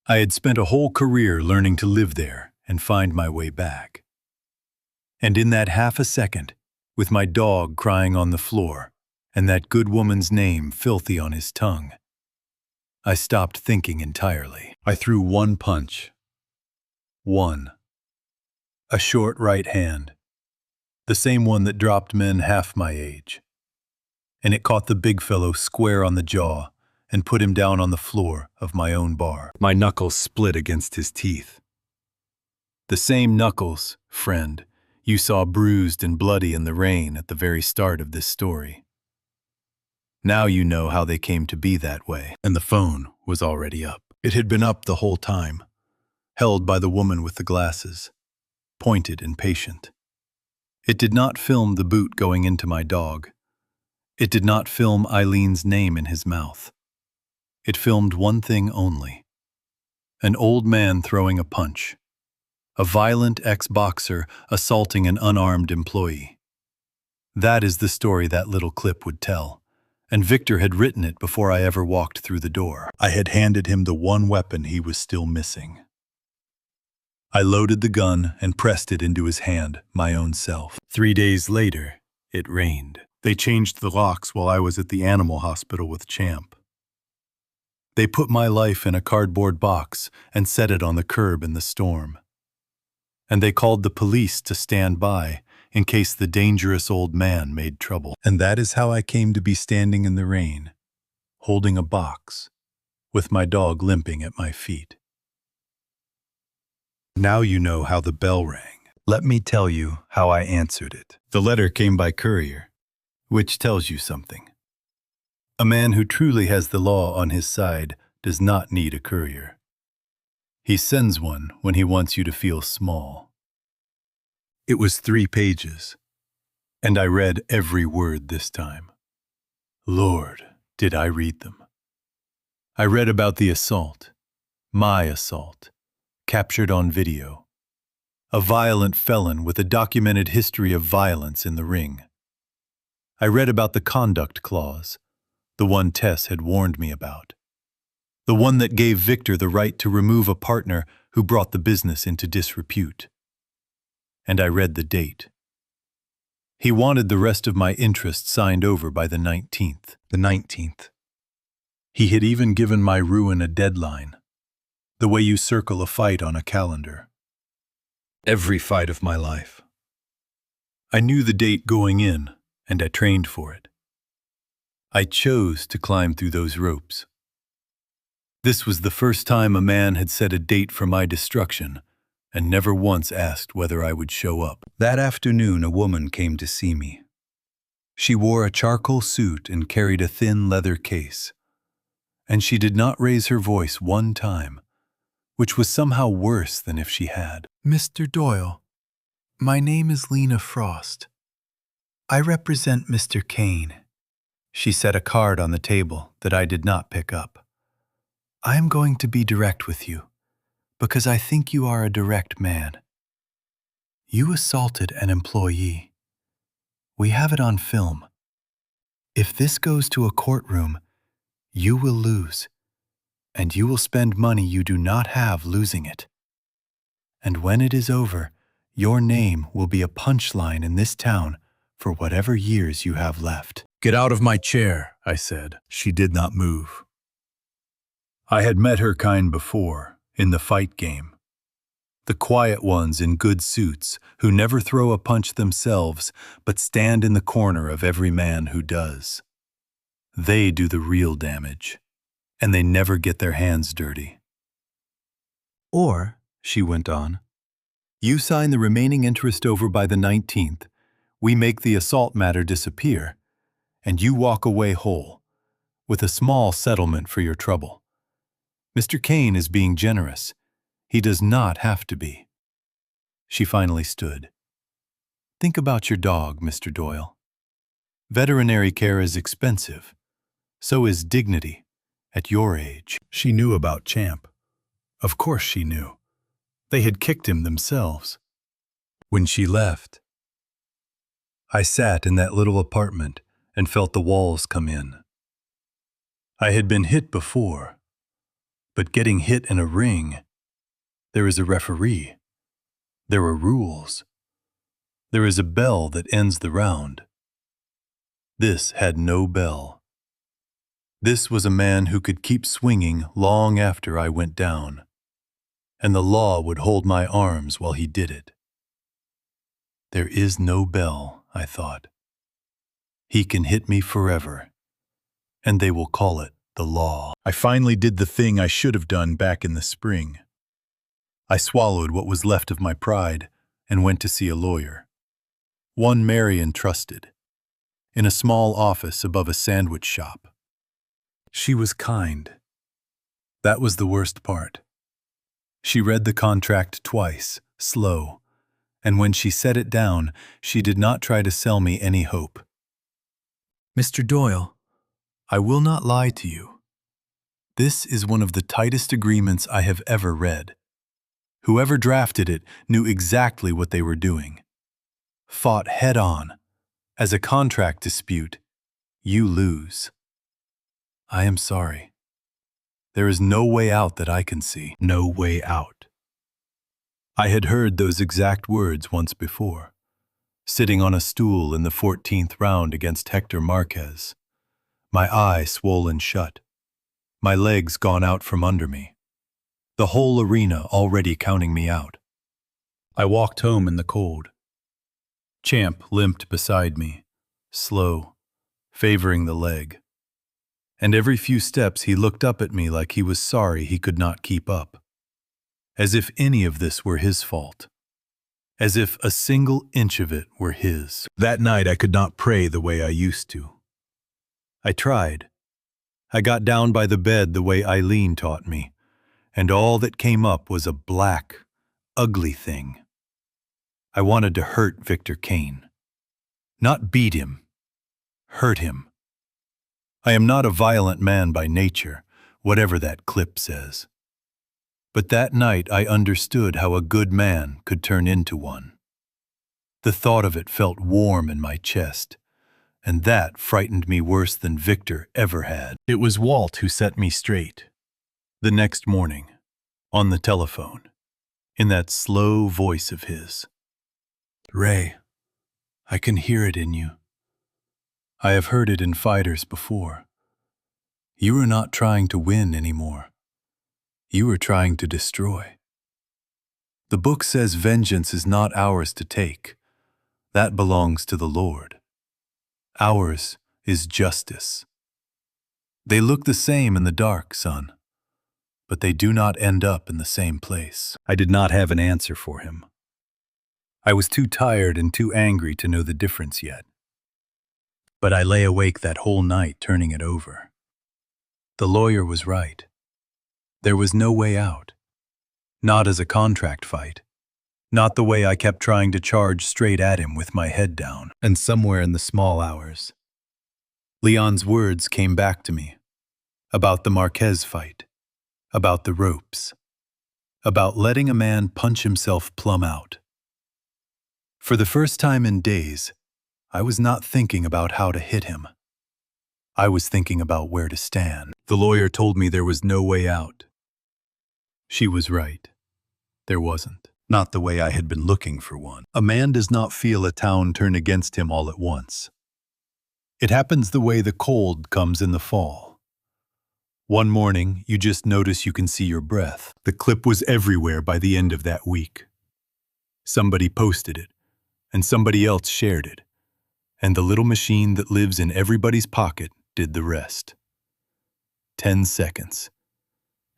I had spent a whole career learning to live there and find my way back. And in that half a second, with my dog crying on the floor and that good woman's name filthy on his tongue, I stopped thinking entirely. I threw one punch. One. A short right hand. The same one that dropped men half my age. And it caught the big fellow square on the jaw and put him down on the floor of my own bar. My knuckles split against his teeth. The same knuckles, friend, you saw bruised and bloody in the rain at the very start of this story. Now you know how they came to be that way. And the phone was already up. It had been up the whole time, held by the woman with the glasses, pointed and patient. It did not film the boot going into my dog. It did not film Eileen's name in his mouth. It filmed one thing only. An old man throwing a punch. A violent ex-boxer assaulting an unarmed employee. That is the story that little clip would tell, and Victor had written it before I ever walked through the door. I had handed him the one weapon he was still missing. I loaded the gun and pressed it into his hand, my own self. 3 days later, it rained. They changed the locks while I was at the animal hospital with Champ. They put my life in a cardboard box and set it on the curb in the storm. And they called the police to stand by in case the dangerous old man made trouble. And that is how I came to be standing in the rain, holding a box, with my dog limping at my feet. Now you know how the bell rang. Let me tell you how I answered it. The letter came by courier, which tells you something. A man who truly has the law on his side does not need a courier. He sends one when he wants you to feel small. It was 3 pages, and I read every word this time. Lord, did I read them. I read about the assault, my assault, captured on video. A violent felon with a documented history of violence in the ring. I read about the conduct clause, the one Tess had warned me about. The one that gave Victor the right to remove a partner who brought the business into disrepute. And I read the date. He wanted the rest of my interest signed over by the 19th. The 19th. He had even given my ruin a deadline, the way you circle a fight on a calendar. Every fight of my life. I knew the date going in, and I trained for it. I chose to climb through those ropes. This was the first time a man had set a date for my destruction and never once asked whether I would show up. That afternoon, a woman came to see me. She wore a charcoal suit and carried a thin leather case. And she did not raise her voice one time, which was somehow worse than if she had. Mr. Doyle, my name is Lena Frost. I represent Mr. Kane. She set a card on the table that I did not pick up. I am going to be direct with you, because I think you are a direct man. You assaulted an employee. We have it on film. If this goes to a courtroom, you will lose, and you will spend money you do not have losing it. And when it is over, your name will be a punchline in this town for whatever years you have left. Get out of my chair, I said. She did not move. I had met her kind before, in the fight game. The quiet ones in good suits who never throw a punch themselves but stand in the corner of every man who does. They do the real damage, and they never get their hands dirty. Or, she went on, you sign the remaining interest over by the 19th, we make the assault matter disappear, and you walk away whole, with a small settlement for your trouble. Mr. Kane is being generous. He does not have to be. She finally stood. Think about your dog, Mr. Doyle. Veterinary care is expensive. So is dignity, at your age. She knew about Champ. Of course she knew. They had kicked him themselves. When she left, I sat in that little apartment and felt the walls come in. I had been hit before, but getting hit in a ring, there is a referee. There are rules. There is a bell that ends the round. This had no bell. This was a man who could keep swinging long after I went down, and the law would hold my arms while he did it. There is no bell, I thought. He can hit me forever, and they will call it the law. I finally did the thing I should have done back in the spring. I swallowed what was left of my pride and went to see a lawyer. One Marion trusted, in a small office above a sandwich shop. She was kind. That was the worst part. She read the contract twice, slow, and when she set it down, she did not try to sell me any hope. Mr. Doyle, I will not lie to you. This is one of the tightest agreements I have ever read. Whoever drafted it knew exactly what they were doing. Fought head-on. As a contract dispute, you lose. I am sorry. There is no way out that I can see. No way out. I had heard those exact words once before, sitting on a stool in the 14th round against Hector Marquez, my eye swollen shut, my legs gone out from under me, the whole arena already counting me out. I walked home in the cold. Champ limped beside me, slow, favoring the leg. And every few steps he looked up at me like he was sorry he could not keep up. As if any of this were his fault. As if a single inch of it were his. That night I could not pray the way I used to. I tried. I got down by the bed the way Eileen taught me, and all that came up was a black, ugly thing. I wanted to hurt Victor Kane. Not beat him. Hurt him. I am not a violent man by nature, whatever that clip says. But that night I understood how a good man could turn into one. The thought of it felt warm in my chest, and that frightened me worse than Victor ever had. It was Walt who set me straight. The next morning, on the telephone, in that slow voice of his. Ray, I can hear it in you. I have heard it in fighters before. You are not trying to win anymore. You are trying to destroy. The book says vengeance is not ours to take. That belongs to the Lord. Ours is justice. They look the same in the dark, son, but they do not end up in the same place. I did not have an answer for him. I was too tired and too angry to know the difference yet. But I lay awake that whole night turning it over. The lawyer was right. There was no way out. Not as a contract fight. Not the way I kept trying to charge straight at him with my head down. And somewhere in the small hours, Leon's words came back to me. About the Marquez fight. About the ropes. About letting a man punch himself plumb out. For the first time in days, I was not thinking about how to hit him. I was thinking about where to stand. The lawyer told me there was no way out. She was right. There wasn't. Not the way I had been looking for one. A man does not feel a town turn against him all at once. It happens the way the cold comes in the fall. One morning, you just notice you can see your breath. The clip was everywhere by the end of that week. Somebody posted it, and somebody else shared it, and the little machine that lives in everybody's pocket did the rest. 10 seconds.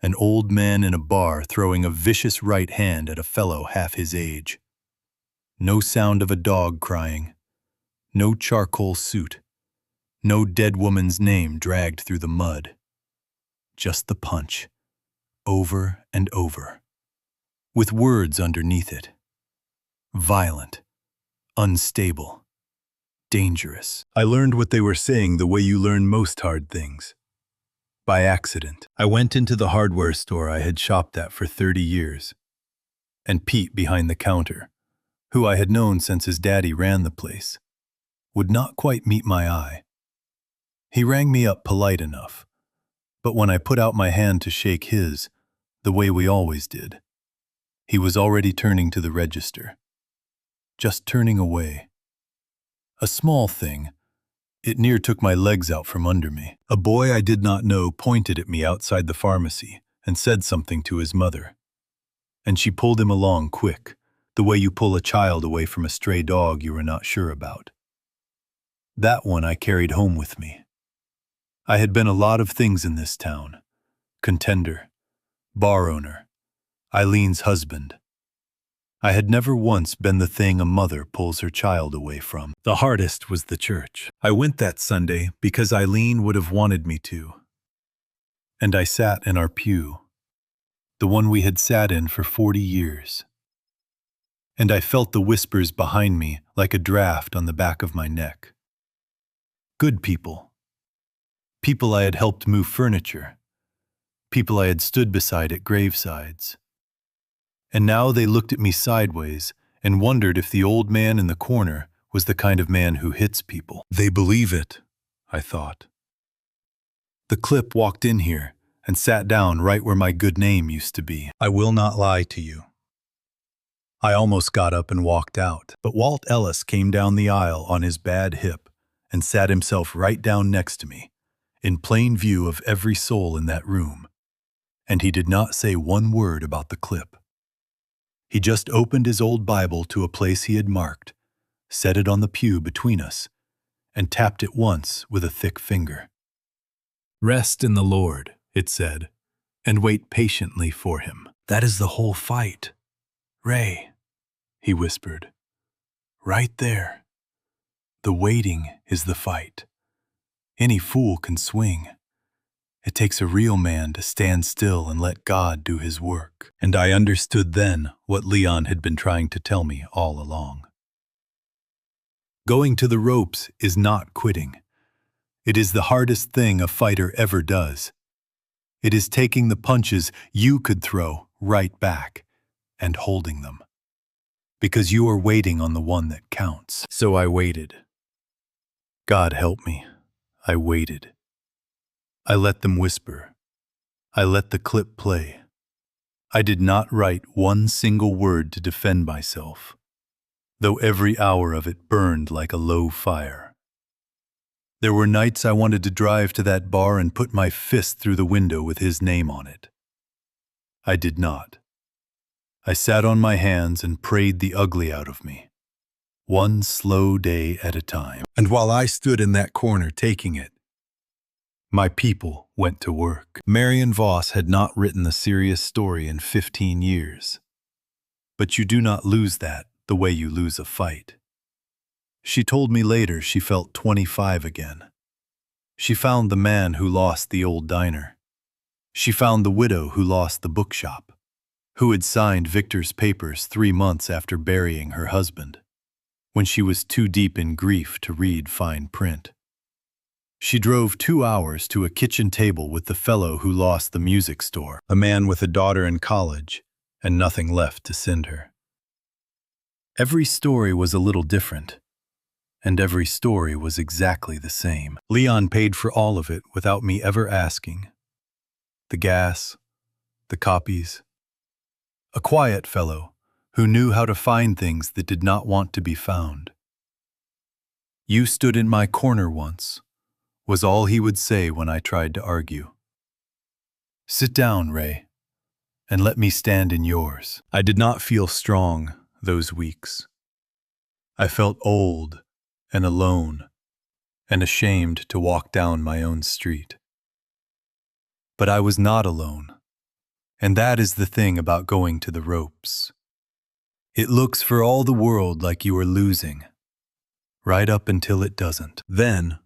An old man in a bar throwing a vicious right hand at a fellow half his age. No sound of a dog crying. No charcoal suit. No dead woman's name dragged through the mud. Just the punch. Over and over. With words underneath it. Violent. Unstable. Dangerous. I learned what they were saying the way you learn most hard things. By accident. I went into the hardware store I had shopped at for 30 years. And Pete behind the counter, who I had known since his daddy ran the place, would not quite meet my eye. He rang me up polite enough, but when I put out my hand to shake his, the way we always did, he was already turning to the register. Just turning away. A small thing. It near took my legs out from under me. A boy I did not know pointed at me outside the pharmacy and said something to his mother. And she pulled him along quick, the way you pull a child away from a stray dog you were not sure about. That one I carried home with me. I had been a lot of things in this town. Contender, bar owner, Eileen's husband. I had never once been the thing a mother pulls her child away from. The hardest was the church. I went that Sunday because Eileen would have wanted me to. And I sat in our pew, the one we had sat in for 40 years. And I felt the whispers behind me like a draft on the back of my neck. Good people. People I had helped move furniture. People I had stood beside at gravesides. And now they looked at me sideways and wondered if the old man in the corner was the kind of man who hits people. They believe it, I thought. The clip walked in here and sat down right where my good name used to be. I will not lie to you. I almost got up and walked out, but Walt Ellis came down the aisle on his bad hip and sat himself right down next to me, in plain view of every soul in that room. And he did not say one word about the clip. He just opened his old Bible to a place he had marked, set it on the pew between us, and tapped it once with a thick finger. Rest in the Lord, it said, and wait patiently for him. That is the whole fight. Ray, he whispered. Right there. The waiting is the fight. Any fool can swing. It takes a real man to stand still and let God do his work. And I understood then what Leon had been trying to tell me all along. Going to the ropes is not quitting. It is the hardest thing a fighter ever does. It is taking the punches you could throw right back and holding them. Because you are waiting on the one that counts. So I waited. God help me, I waited. I let them whisper. I let the clip play. I did not write one single word to defend myself, though every hour of it burned like a low fire. There were nights I wanted to drive to that bar and put my fist through the window with his name on it. I did not. I sat on my hands and prayed the ugly out of me, one slow day at a time. And while I stood in that corner taking it, my people went to work. Marion Voss had not written a serious story in 15 years. But you do not lose that the way you lose a fight. She told me later she felt 25 again. She found the man who lost the old diner. She found the widow who lost the bookshop, who had signed Victor's papers 3 months after burying her husband, when she was too deep in grief to read fine print. She drove 2 hours to a kitchen table with the fellow who lost the music store, a man with a daughter in college and nothing left to send her. Every story was a little different, and every story was exactly the same. Leon paid for all of it without me ever asking. The gas, the copies. A quiet fellow who knew how to find things that did not want to be found. You stood in my corner once, was all he would say when I tried to argue. Sit down, Ray, and let me stand in yours. I did not feel strong those weeks. I felt old and alone and ashamed to walk down my own street. But I was not alone, and that is the thing about going to the ropes. It looks for all the world like you are losing, right up until it doesn't. Then,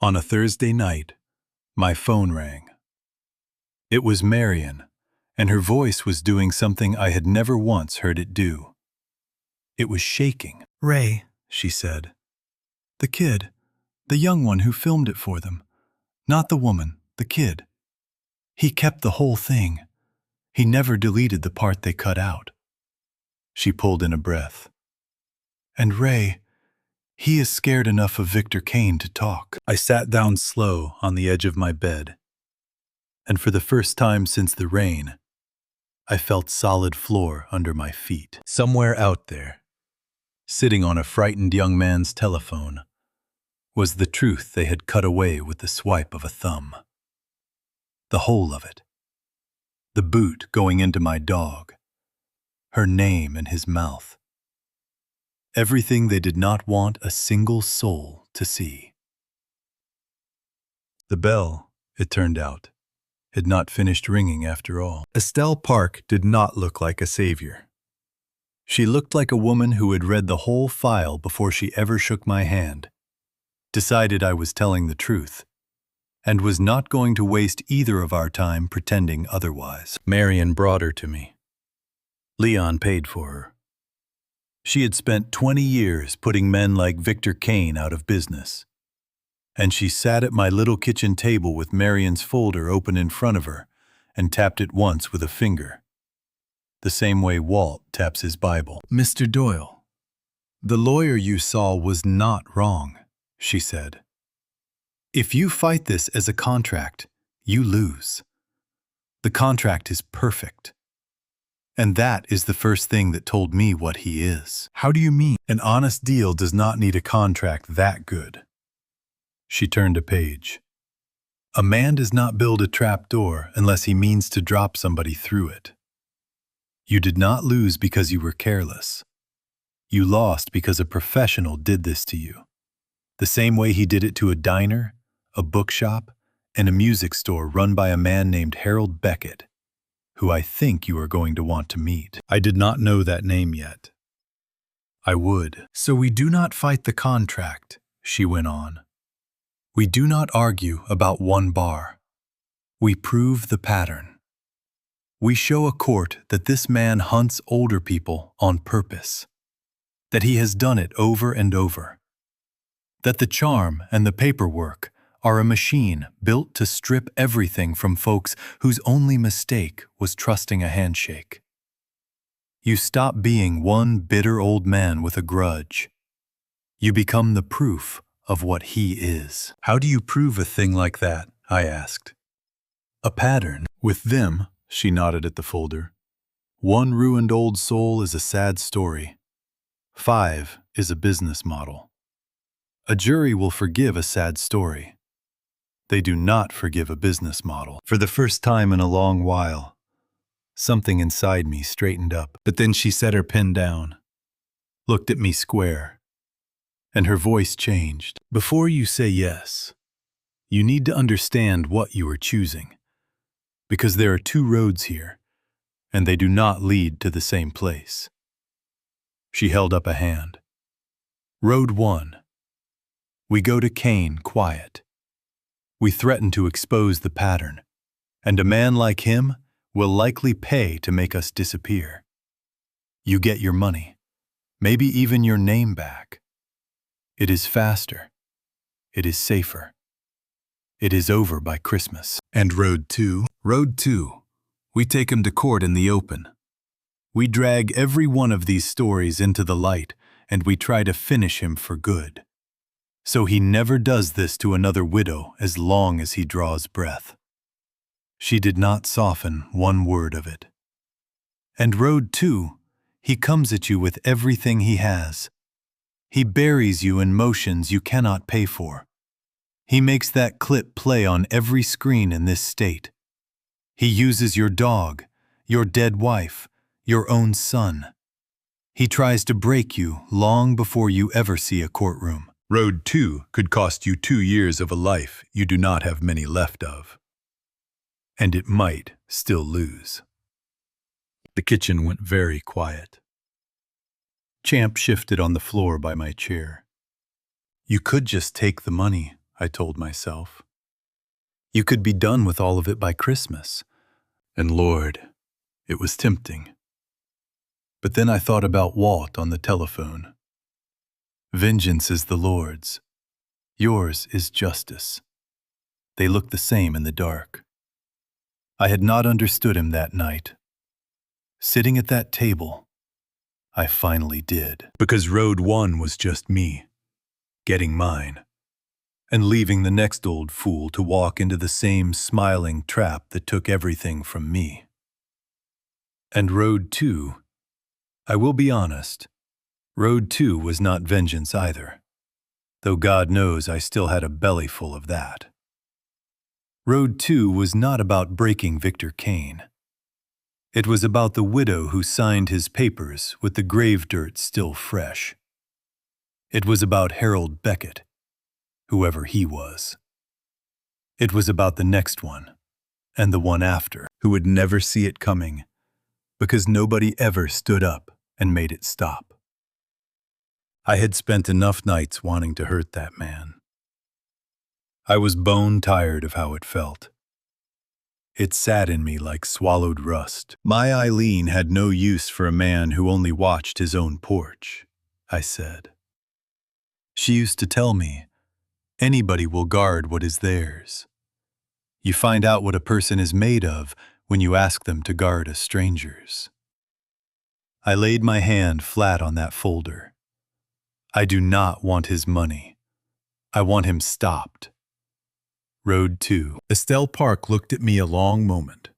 on a Thursday night, my phone rang. It was Marion, and her voice was doing something I had never once heard it do. It was shaking. "Ray," she said. "The kid, the young one who filmed it for them. Not the woman, the kid. He kept the whole thing. He never deleted the part they cut out." She pulled in a breath. "And Ray, he is scared enough of Victor Kane to talk." I sat down slow on the edge of my bed, and for the first time since the rain, I felt solid floor under my feet. Somewhere out there, sitting on a frightened young man's telephone, was the truth they had cut away with the swipe of a thumb. The whole of it. The boot going into my dog. Her name in his mouth. Everything they did not want a single soul to see. The bell, it turned out, had not finished ringing after all. Estelle Park did not look like a savior. She looked like a woman who had read the whole file before she ever shook my hand, decided I was telling the truth, and was not going to waste either of our time pretending otherwise. Marion brought her to me. Leon paid for her. She had spent 20 years putting men like Victor Kane out of business, and she sat at my little kitchen table with Marion's folder open in front of her and tapped it once with a finger, the same way Walt taps his Bible. "Mr. Doyle, the lawyer you saw was not wrong," she said. "If you fight this as a contract, you lose. The contract is perfect. And that is the first thing that told me what he is." "How do you mean?" "An honest deal does not need a contract that good." She turned a page. "A man does not build a trap door unless he means to drop somebody through it. You did not lose because you were careless. You lost because a professional did this to you. The same way he did it to a diner, a bookshop, and a music store run by a man named Harold Beckett, who I think you are going to want to meet." I did not know that name yet. I would. "So we do not fight the contract," she went on. "We do not argue about one bar. We prove the pattern. We show a court that this man hunts older people on purpose, that he has done it over and over, that the charm and the paperwork are a machine built to strip everything from folks whose only mistake was trusting a handshake. You stop being one bitter old man with a grudge. You become the proof of what he is." "How do you prove a thing like that?" I asked. "A pattern. With them," she nodded at the folder, "one ruined old soul is a sad story. 5 is a business model. A jury will forgive a sad story. They do not forgive a business model." For the first time in a long while, something inside me straightened up. But then she set her pen down, looked at me square, and her voice changed. "Before you say yes, you need to understand what you are choosing, because there are 2 roads here, and they do not lead to the same place." She held up a hand. "Road 1. We go to Kane quiet. We threaten to expose the pattern, and a man like him will likely pay to make us disappear. You get your money, maybe even your name back. It is faster. It is safer. It is over by Christmas." "And Road 2? "Road 2. We take him to court in the open. We drag every one of these stories into the light, and we try to finish him for good. So he never does this to another widow as long as he draws breath." She did not soften one word of it. "And Road 2, he comes at you with everything he has. He buries you in motions you cannot pay for. He makes that clip play on every screen in this state. He uses your dog, your dead wife, your own son. He tries to break you long before you ever see a courtroom. Road 2 could cost you 2 years of a life you do not have many left of. And it might still lose. The kitchen went very quiet. Champ shifted on the floor by my chair. You could just take the money, I told myself. You could be done with all of it by Christmas. And Lord, it was tempting. But then I thought about Walt on the telephone. Vengeance is the Lord's. Yours is justice. They look the same in the dark. I had not understood him that night. Sitting at that table, I finally did. Because Road 1 was just me, getting mine, and leaving the next old fool to walk into the same smiling trap that took everything from me. And Road 2, I will be honest, Road 2 was not vengeance either, though God knows I still had a belly full of that. Road 2 was not about breaking Victor Kane. It was about the widow who signed his papers with the grave dirt still fresh. It was about Harold Beckett, whoever he was. It was about the next one, and the one after, who would never see it coming, because nobody ever stood up and made it stop. I had spent enough nights wanting to hurt that man. I was bone tired of how it felt. It sat in me like swallowed rust. My Eileen had no use for a man who only watched his own porch, I said. She used to tell me, anybody will guard what is theirs. You find out what a person is made of when you ask them to guard a stranger's. I laid my hand flat on that folder. I do not want his money. I want him stopped. Road 2. Estelle Park looked at me a long moment.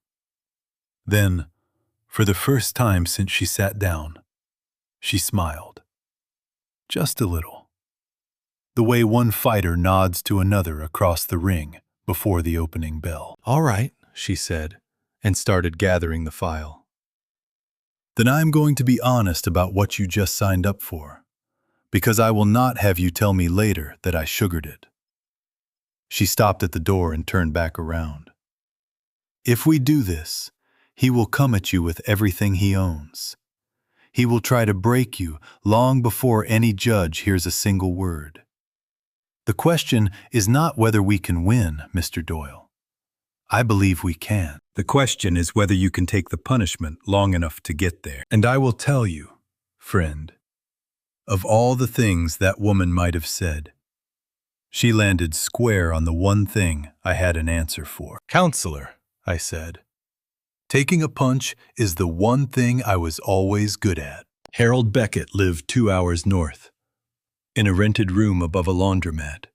Then, for the first time since she sat down, she smiled. Just a little. The way one fighter nods to another across the ring before the opening bell. All right, she said, and started gathering the file. Then I'm going to be honest about what you just signed up for, because I will not have you tell me later that I sugared it. She stopped at the door and turned back around. If we do this, he will come at you with everything he owns. He will try to break you long before any judge hears a single word. The question is not whether we can win, Mr. Doyle. I believe we can. The question is whether you can take the punishment long enough to get there. And I will tell you, friend, of all the things that woman might have said, she landed square on the one thing I had an answer for. Counselor, I said. Taking a punch is the one thing I was always good at. Harold Beckett lived 2 hours north, in a rented room above a laundromat.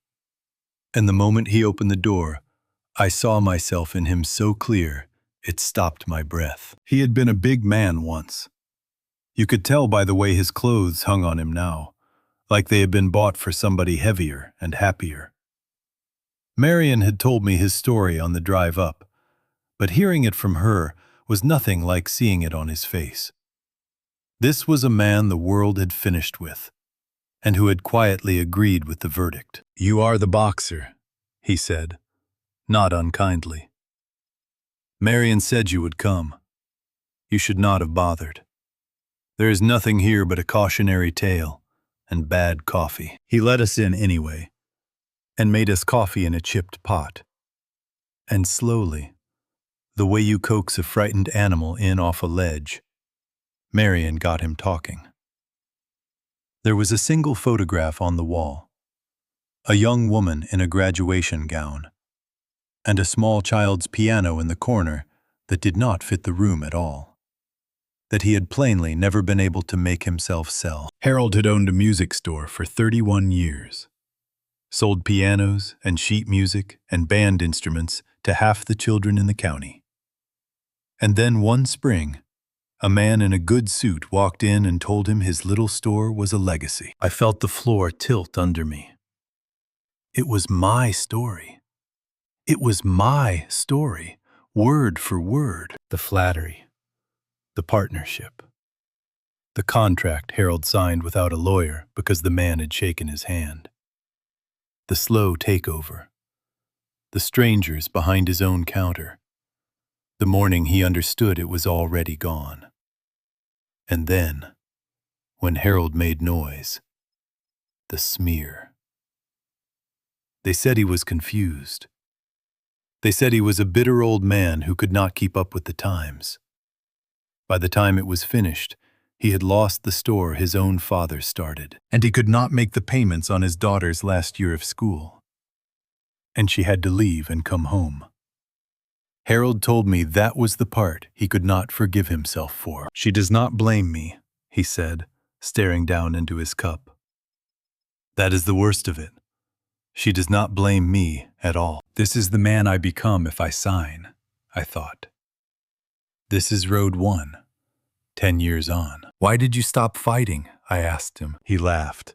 And the moment he opened the door, I saw myself in him so clear, it stopped my breath. He had been a big man once. You could tell by the way his clothes hung on him now, like they had been bought for somebody heavier and happier. Marion had told me his story on the drive up, but hearing it from her was nothing like seeing it on his face. This was a man the world had finished with, and who had quietly agreed with the verdict. You are the boxer, he said, not unkindly. Marion said you would come. You should not have bothered. There is nothing here but a cautionary tale and bad coffee. He let us in anyway, and made us coffee in a chipped pot. And slowly, the way you coax a frightened animal in off a ledge, Marion got him talking. There was a single photograph on the wall, a young woman in a graduation gown, and a small child's piano in the corner that did not fit the room at all, that he had plainly never been able to make himself sell. Harold had owned a music store for 31 years, sold pianos and sheet music and band instruments to half the children in the county. And then one spring, a man in a good suit walked in and told him his little store was a legacy. I felt the floor tilt under me. It was my story. It was my story, word for word. The flattery, the partnership, the contract Harold signed without a lawyer because the man had shaken his hand. The slow takeover, the strangers behind his own counter. The morning he understood it was already gone. And then, when Harold made noise, the smear. They said he was confused. They said he was a bitter old man who could not keep up with the times. By the time it was finished, he had lost the store his own father started, and he could not make the payments on his daughter's last year of school. And she had to leave and come home. Harold told me that was the part he could not forgive himself for. "She does not blame me," he said, staring down into his cup. "That is the worst of it. She does not blame me at all. This is the man I become if I sign," I thought. This is road 1, 10 years on. "Why did you stop fighting?" I asked him. He laughed,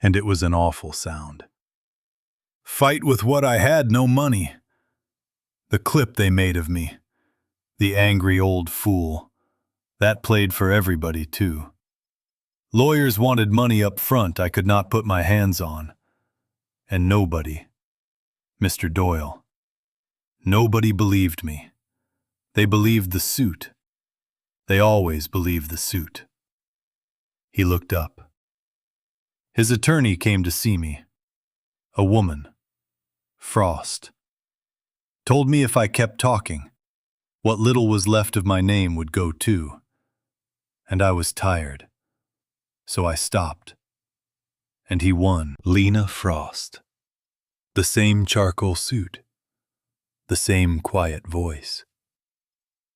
and it was an awful sound. "Fight with what I had, no money. The clip they made of me, the angry old fool, that played for everybody too. Lawyers wanted money up front I could not put my hands on. And nobody, Mr. Doyle, nobody believed me. They believed the suit. They always believe the suit." He looked up. His attorney came to see me. A woman, Frost. Told me if I kept talking, what little was left of my name would go too. And I was tired, so I stopped. And he won. Lena Frost. The same charcoal suit. The same quiet voice.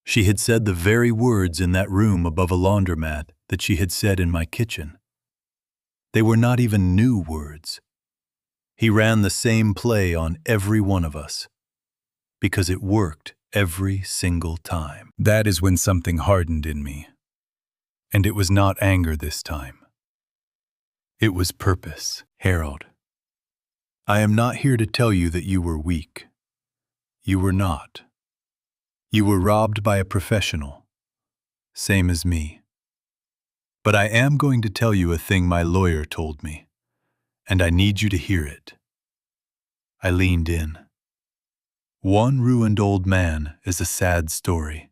She had said the very words in that room above a laundromat that she had said in my kitchen. They were not even new words. He ran the same play on every one of us, because it worked every single time. That is when something hardened in me. And it was not anger this time. It was purpose. "Harold, I am not here to tell you that you were weak. You were not. You were robbed by a professional, same as me. But I am going to tell you a thing my lawyer told me, and I need you to hear it." I leaned in. One ruined old man is a sad story.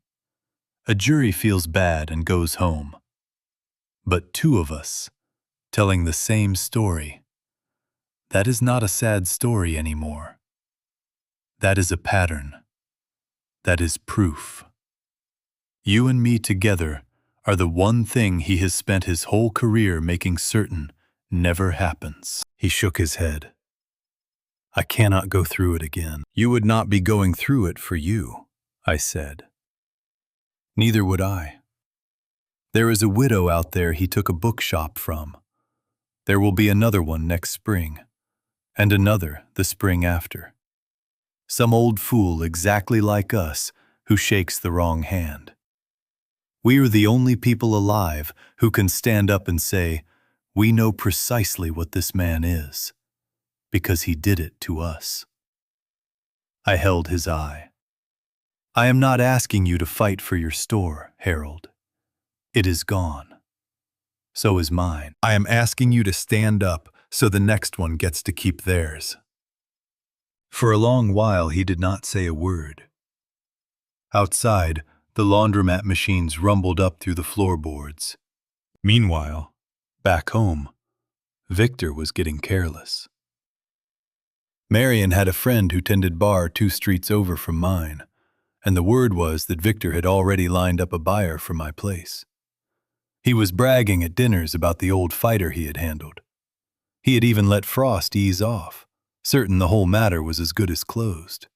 A jury feels bad and goes home. But 2 of us, telling the same story, that is not a sad story anymore. That is a pattern. That is proof. You and me together are the one thing he has spent his whole career making certain never happens. He shook his head. "I cannot go through it again." "You would not be going through it for you," I said. "Neither would I. There is a widow out there he took a bookshop from. There will be another one next spring, and another the spring after. Some old fool exactly like us who shakes the wrong hand. We are the only people alive who can stand up and say, we know precisely what this man is, because he did it to us." I held his eye. "I am not asking you to fight for your store, Harold. It is gone. So is mine. I am asking you to stand up so the next one gets to keep theirs." For a long while he did not say a word. Outside, the laundromat machines rumbled up through the floorboards. Meanwhile, back home, Victor was getting careless. Marion had a friend who tended bar 2 streets over from mine, and the word was that Victor had already lined up a buyer for my place. He was bragging at dinners about the old fighter he had handled. He had even let Frost ease off, certain the whole matter was as good as closed.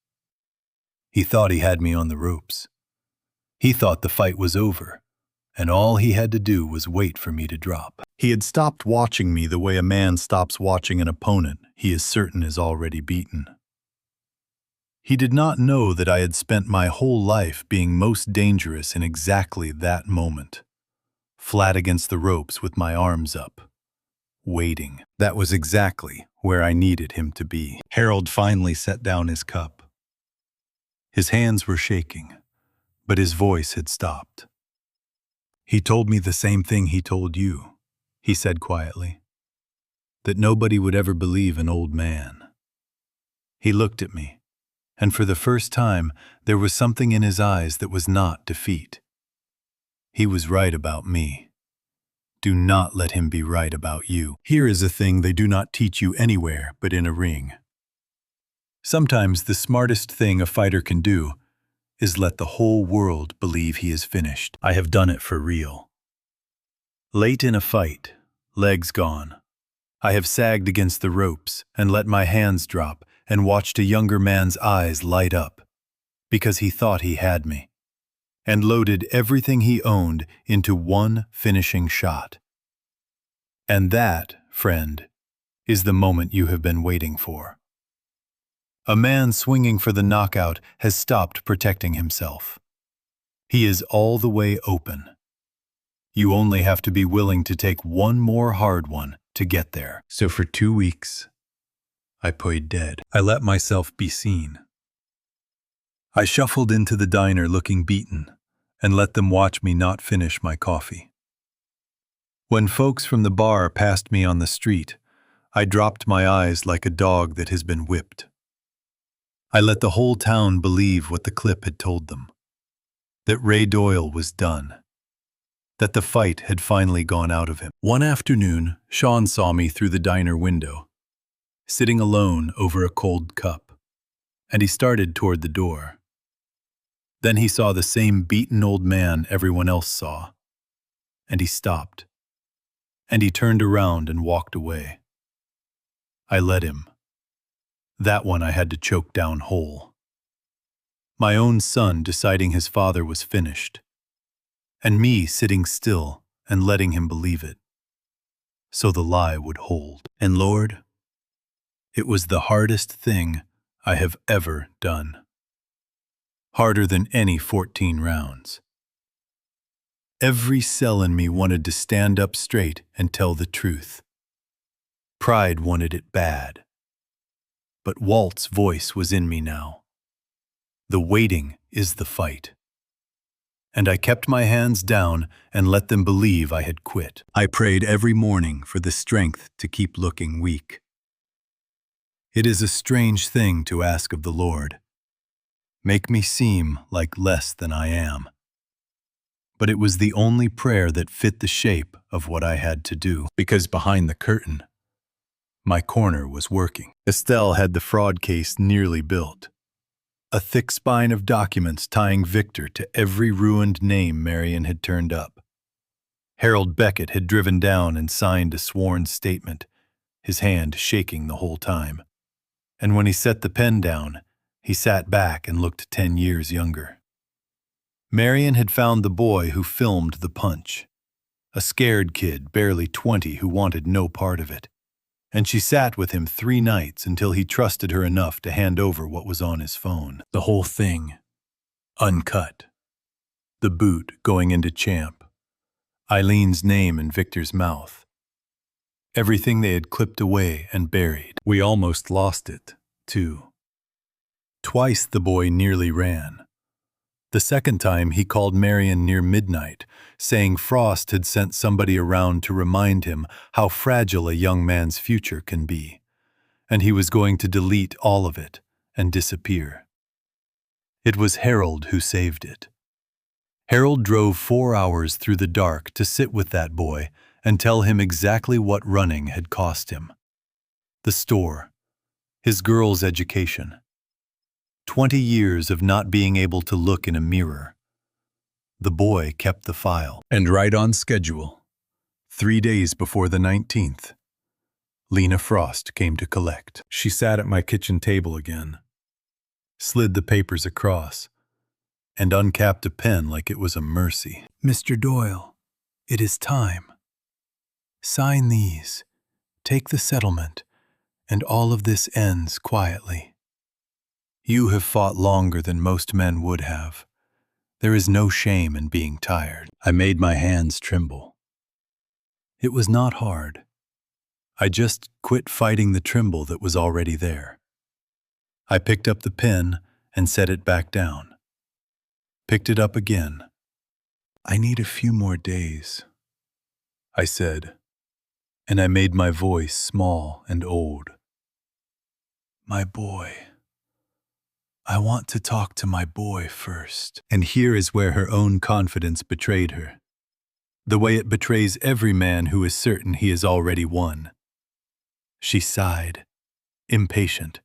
He thought he had me on the ropes. He thought the fight was over, and all he had to do was wait for me to drop. He had stopped watching me the way a man stops watching an opponent he is certain is already beaten. He did not know that I had spent my whole life being most dangerous in exactly that moment, flat against the ropes with my arms up, waiting. That was exactly where I needed him to be. Harold finally set down his cup. His hands were shaking. But his voice had stopped. "He told me the same thing he told you," he said quietly, "that nobody would ever believe an old man." He looked at me, and for the first time there was something in his eyes that was not defeat. He was right about me. Do not let him be right about you. Here is a thing they do not teach you anywhere but in a ring. Sometimes the smartest thing a fighter can do is let the whole world believe he is finished. I have done it for real. Late in a fight, legs gone, I have sagged against the ropes and let my hands drop and watched a younger man's eyes light up because he thought he had me, and loaded everything he owned into one finishing shot. And that, friend, is the moment you have been waiting for. A man swinging for the knockout has stopped protecting himself. He is all the way open. You only have to be willing to take one more hard one to get there. So for 2 weeks, I played dead. I let myself be seen. I shuffled into the diner looking beaten and let them watch me not finish my coffee. When folks from the bar passed me on the street, I dropped my eyes like a dog that has been whipped. I let the whole town believe what the clip had told them, that Ray Doyle was done, that the fight had finally gone out of him. One afternoon, Sean saw me through the diner window, sitting alone over a cold cup, and he started toward the door. Then he saw the same beaten old man everyone else saw, and he stopped, and he turned around and walked away. I let him. That one I had to choke down whole. My own son deciding his father was finished, and me sitting still and letting him believe it, so the lie would hold. And Lord, it was the hardest thing I have ever done. Harder than any 14 rounds. Every cell in me wanted to stand up straight and tell the truth. Pride wanted it bad. But Walt's voice was in me now. The waiting is the fight. And I kept my hands down and let them believe I had quit. I prayed every morning for the strength to keep looking weak. It is a strange thing to ask of the Lord. Make me seem like less than I am. But it was the only prayer that fit the shape of what I had to do, because behind the curtain, my corner was working. Estelle had the fraud case nearly built. A thick spine of documents tying Victor to every ruined name Marion had turned up. Harold Beckett had driven down and signed a sworn statement, his hand shaking the whole time. And when he set the pen down, he sat back and looked 10 years younger. Marion had found the boy who filmed the punch, a scared kid, barely 20, who wanted no part of it. And she sat with him 3 nights until he trusted her enough to hand over what was on his phone. The whole thing, uncut. The boot going into Champ. Eileen's name in Victor's mouth. Everything they had clipped away and buried. We almost lost it, too. Twice the boy nearly ran. The second time he called Marion near midnight, saying Frost had sent somebody around to remind him how fragile a young man's future can be, and he was going to delete all of it and disappear. It was Harold who saved it. Harold drove 4 hours through the dark to sit with that boy and tell him exactly what running had cost him. The store, his girl's education, 20 years of not being able to look in a mirror. The boy kept the file. And right on schedule, 3 days before the 19th, Lena Frost came to collect. She sat at my kitchen table again, slid the papers across, and uncapped a pen like it was a mercy. "Mr. Doyle, it is time. Sign these, take the settlement, and all of this ends quietly. You have fought longer than most men would have. There is no shame in being tired." I made my hands tremble. It was not hard. I just quit fighting the tremble that was already there. I picked up the pen and set it back down. picked it up again. "I need a few more days," I said, and I made my voice small and old. "My boy. I want to talk to my boy first." And here is where her own confidence betrayed her. The way it betrays every man who is certain he has already won. She sighed, impatient,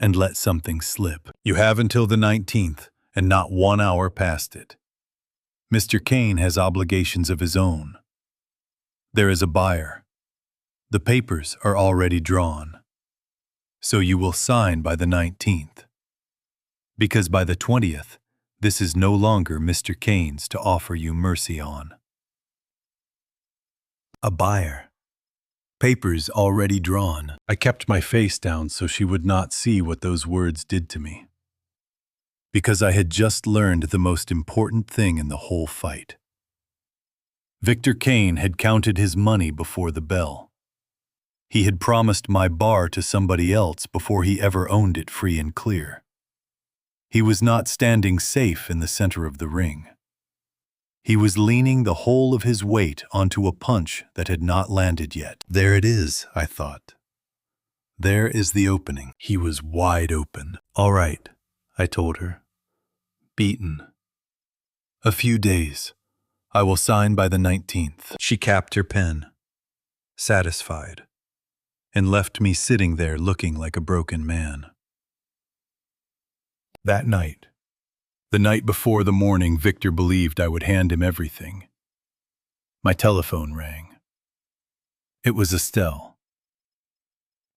and let something slip. "You have until the 19th, and not 1 hour past it. Mr. Kane has obligations of his own. There is a buyer. The papers are already drawn. So you will sign by the 19th. Because by the 20th, this is no longer Mr. Kane's to offer you mercy on." A buyer. Papers already drawn. I kept my face down so she would not see what those words did to me. Because I had just learned the most important thing in the whole fight. Victor Kane had counted his money before the bell. He had promised my bar to somebody else before he ever owned it free and clear. He was not standing safe in the center of the ring. He was leaning the whole of his weight onto a punch that had not landed yet. There it is, I thought. There is the opening. He was wide open. "All right," I told her. "Beaten. A few days. I will sign by the 19th. She capped her pen, satisfied, and left me sitting there looking like a broken man. That night, the night before the morning Victor believed I would hand him everything, my telephone rang. It was Estelle.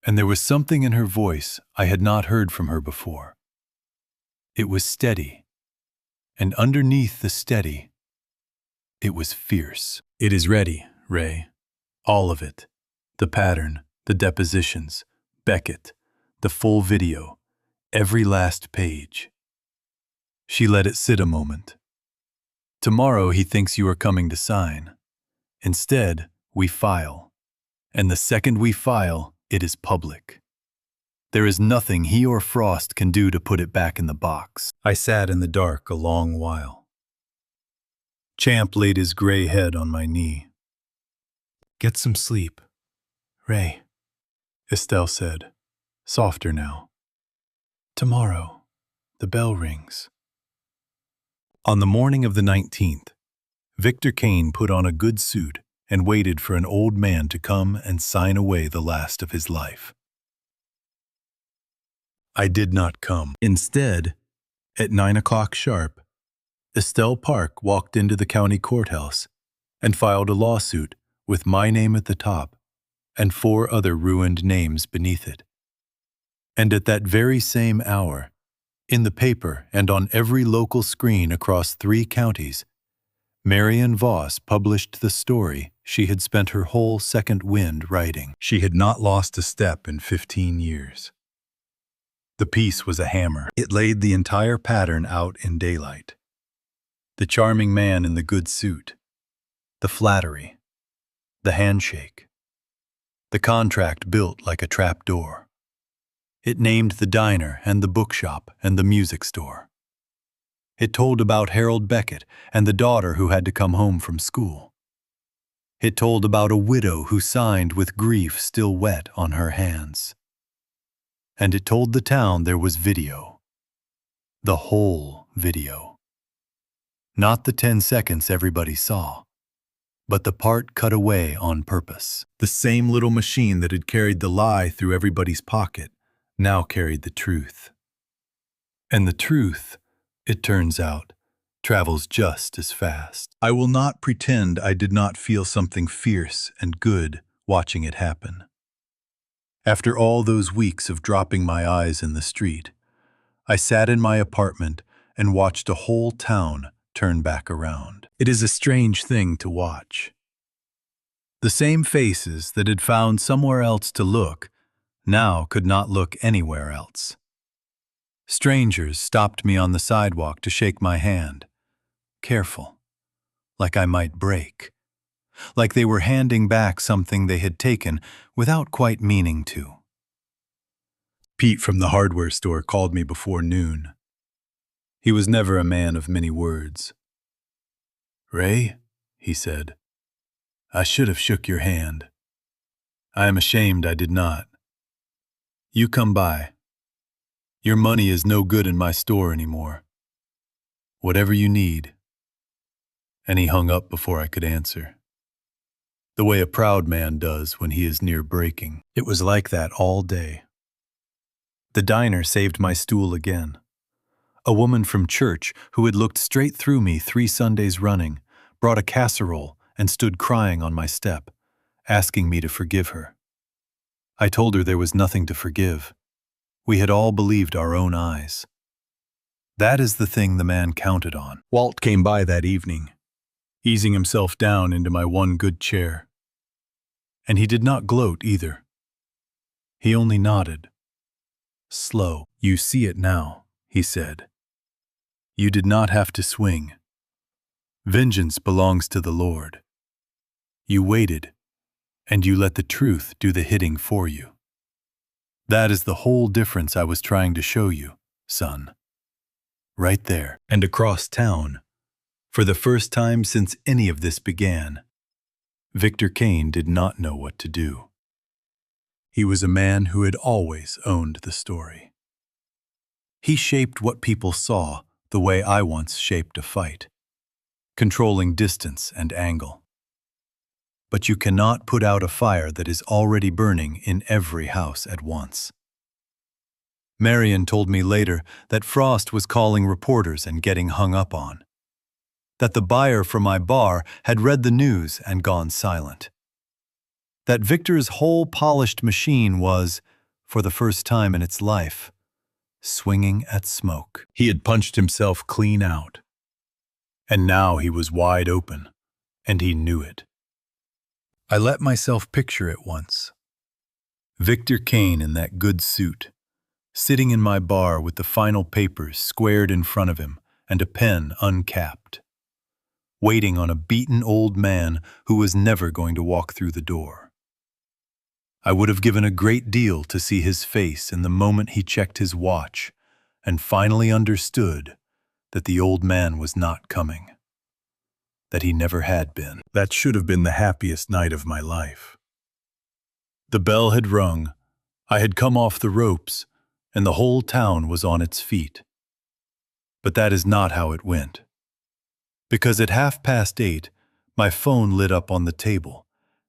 And there was something in her voice I had not heard from her before. It was steady, and underneath the steady, it was fierce. "It is ready, Ray. All of it. The pattern, the depositions, Beckett, the full video, every last page." She let it sit a moment. "Tomorrow he thinks you are coming to sign. Instead, we file. And the second we file, it is public. There is nothing he or Frost can do to put it back in the box." I sat in the dark a long while. Champ laid his gray head on my knee. "Get some sleep, Ray," Estelle said, softer now. "Tomorrow, the bell rings." On the morning of the 19th, Victor Kane put on a good suit and waited for an old man to come and sign away the last of his life. I did not come. Instead, at 9 o'clock sharp, Estelle Park walked into the county courthouse and filed a lawsuit with my name at the top and 4 other ruined names beneath it. And at that very same hour, in the paper and on every local screen across 3 counties, Marion Voss published the story she had spent her whole second wind writing. She had not lost a step in 15 years. The piece was a hammer. It laid the entire pattern out in daylight. The charming man in the good suit, the flattery, the handshake, the contract built like a trap door. It named the diner and the bookshop and the music store. It told about Harold Beckett and the daughter who had to come home from school. It told about a widow who signed with grief still wet on her hands. And it told the town there was video. The whole video. Not the 10 seconds everybody saw, but the part cut away on purpose. The same little machine that had carried the lie through everybody's pocket now carried the truth. And the truth, it turns out, travels just as fast. I will not pretend I did not feel something fierce and good watching it happen. After all those weeks of dropping my eyes in the street, I sat in my apartment and watched a whole town turn back around. It is a strange thing to watch. The same faces that had found somewhere else to look now could not look anywhere else. Strangers stopped me on the sidewalk to shake my hand, careful, like I might break, like they were handing back something they had taken without quite meaning to. Pete from the hardware store called me before noon. He was never a man of many words. "Ray," he said, "I should have shook your hand. I am ashamed I did not. You come by. Your money is no good in my store anymore. Whatever you need." And he hung up before I could answer. The way a proud man does when he is near breaking. It was like that all day. The diner saved my stool again. A woman from church who had looked straight through me 3 Sundays running brought a casserole and stood crying on my step, asking me to forgive her. I told her there was nothing to forgive. We had all believed our own eyes. That is the thing the man counted on. Walt came by that evening, easing himself down into my one good chair. And he did not gloat either. He only nodded. Slow. "You see it now," he said. "You did not have to swing. Vengeance belongs to the Lord. You waited, and you let the truth do the hitting for you. That is the whole difference I was trying to show you, son. Right there." And across town, for the first time since any of this began, Victor Kane did not know what to do. He was a man who had always owned the story. He shaped what people saw the way I once shaped a fight, controlling distance and angle. But you cannot put out a fire that is already burning in every house at once. Marion told me later that Frost was calling reporters and getting hung up on, that the buyer for my bar had read the news and gone silent, that Victor's whole polished machine was, for the first time in its life, swinging at smoke. He had punched himself clean out. And now he was wide open, and he knew it. I let myself picture it once. Victor Kane in that good suit, sitting in my bar with the final papers squared in front of him and a pen uncapped, waiting on a beaten old man who was never going to walk through the door. I would have given a great deal to see his face in the moment he checked his watch and finally understood that the old man was not coming, that he never had been. That should have been the happiest night of my life. The bell had rung, I had come off the ropes, and the whole town was on its feet. But that is not how it went. Because at 8:30, my phone lit up on the table,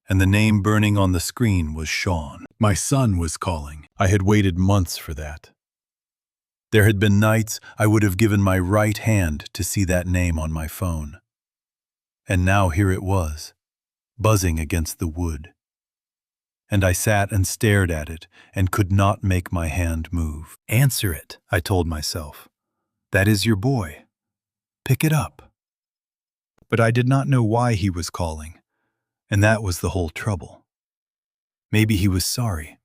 and the name burning on the screen was Sean. My son was calling. I had waited months for that. There had been nights I would have given my right hand to see that name on my phone. And now here it was, buzzing against the wood. And I sat and stared at it and could not make my hand move. "Answer it," I told myself. "That is your boy. Pick it up." But I did not know why he was calling. And that was the whole trouble. Maybe he was sorry.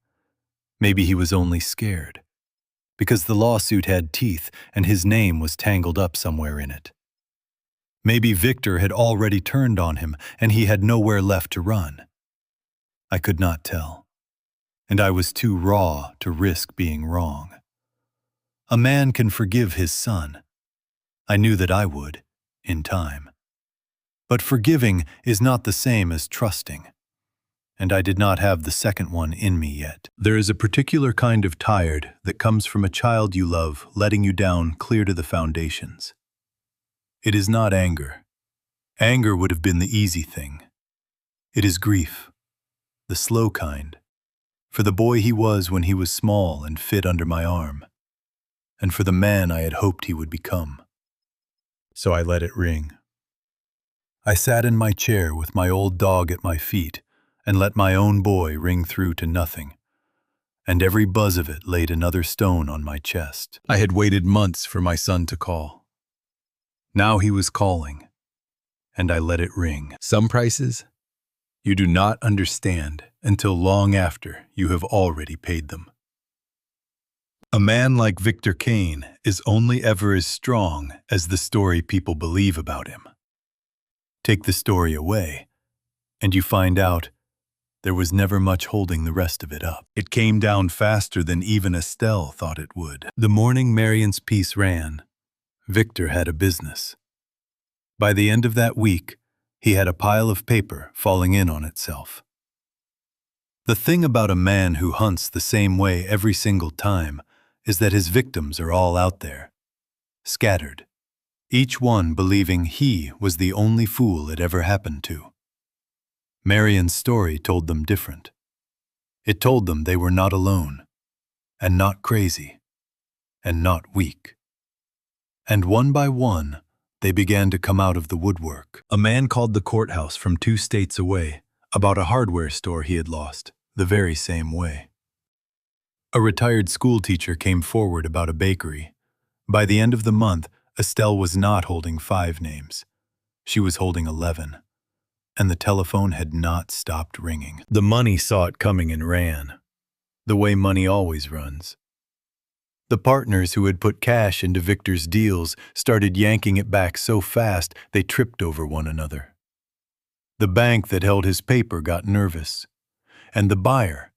Maybe he was only scared. Because the lawsuit had teeth and his name was tangled up somewhere in it. Maybe Victor had already turned on him and he had nowhere left to run. I could not tell. And I was too raw to risk being wrong. A man can forgive his son. I knew that I would, in time. But forgiving is not the same as trusting, and I did not have the second one in me yet. There is a particular kind of tired that comes from a child you love letting you down clear to the foundations. It is not anger. Anger would have been the easy thing. It is grief, the slow kind, for the boy he was when he was small and fit under my arm, and for the man I had hoped he would become. So I let it ring. I sat in my chair with my old dog at my feet and let my own boy ring through to nothing, and every buzz of it laid another stone on my chest. I had waited months for my son to call. Now he was calling, and I let it ring. Some prices you do not understand until long after you have already paid them. A man like Victor Kane is only ever as strong as the story people believe about him. Take the story away, and you find out there was never much holding the rest of it up. It came down faster than even Estelle thought it would. The morning Marion's piece ran, Victor had a business. By the end of that week, he had a pile of paper falling in on itself. The thing about a man who hunts the same way every single time is that his victims are all out there, scattered, each one believing he was the only fool it ever happened to. Marion's story told them different. It told them they were not alone, and not crazy, and not weak. And one by one, they began to come out of the woodwork. A man called the courthouse from 2 states away about a hardware store he had lost, the very same way. A retired school teacher came forward about a bakery. By the end of the month, Estelle was not holding 5 names. She was holding 11. And the telephone had not stopped ringing. The money saw it coming and ran, the way money always runs. The partners who had put cash into Victor's deals started yanking it back so fast they tripped over one another. The bank that held his paper got nervous. And the buyer,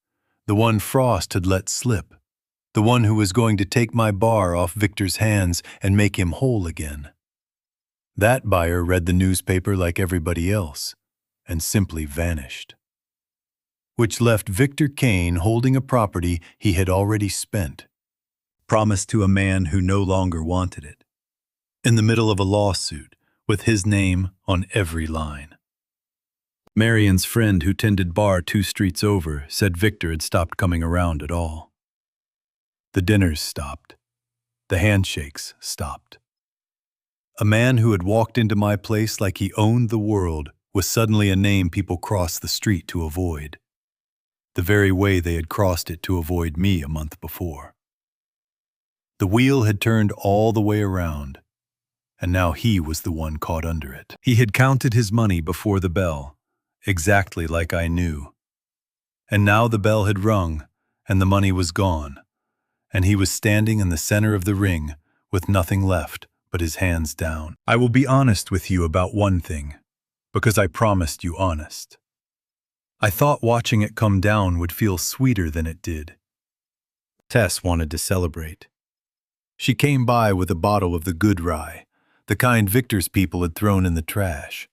the one Frost had let slip, the one who was going to take my bar off Victor's hands and make him whole again. That buyer read the newspaper like everybody else and simply vanished. Which left Victor Kane holding a property he had already spent, promised to a man who no longer wanted it, in the middle of a lawsuit with his name on every line. Marion's friend who tended bar 2 streets over said Victor had stopped coming around at all. The dinners stopped. The handshakes stopped. A man who had walked into my place like he owned the world was suddenly a name people crossed the street to avoid, the very way they had crossed it to avoid me a month before. The wheel had turned all the way around, and now he was the one caught under it. He had counted his money before the bell, exactly like I knew. And now the bell had rung, and the money was gone, and he was standing in the center of the ring with nothing left but his hands down. I will be honest with you about one thing, because I promised you honest. I thought watching it come down would feel sweeter than it did. Tess wanted to celebrate. She came by with a bottle of the good rye, the kind Victor's people had thrown in the trash,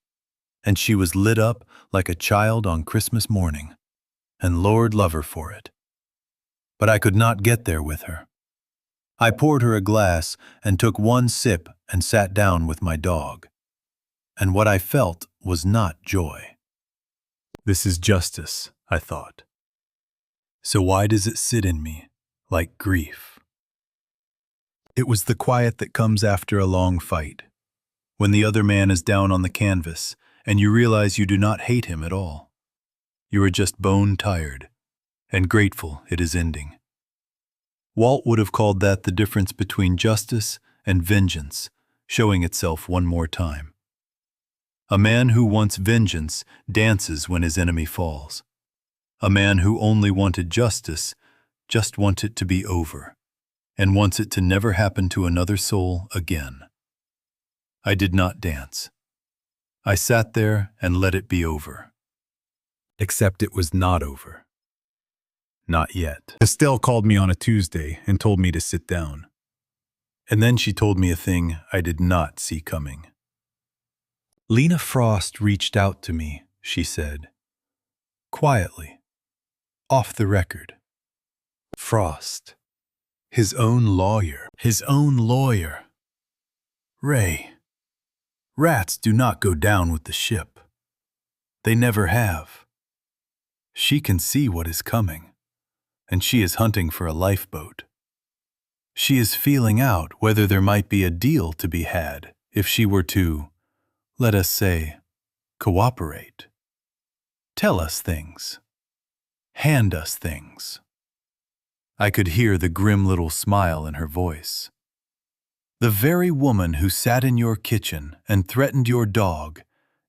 and she was lit up like a child on Christmas morning, and Lord love her for it. But I could not get there with her. I poured her a glass and took one sip and sat down with my dog. And what I felt was not joy. This is justice, I thought. So why does it sit in me like grief? It was the quiet that comes after a long fight, when the other man is down on the canvas and you realize you do not hate him at all. You are just bone-tired and grateful it is ending. Walt would have called that the difference between justice and vengeance showing itself one more time. A man who wants vengeance dances when his enemy falls. A man who only wanted justice just wants it to be over, and wants it to never happen to another soul again. I did not dance. I sat there and let it be over. Except it was not over. Not yet. Estelle called me on a Tuesday and told me to sit down. And then she told me a thing I did not see coming. Lena Frost reached out to me, she said. Quietly. Off the record. Frost. His own lawyer. His own lawyer. Ray. Rats do not go down with the ship. They never have. She can see what is coming, and she is hunting for a lifeboat. She is feeling out whether there might be a deal to be had if she were to, let us say, cooperate. Tell us things. Hand us things. I could hear the grim little smile in her voice. The very woman who sat in your kitchen and threatened your dog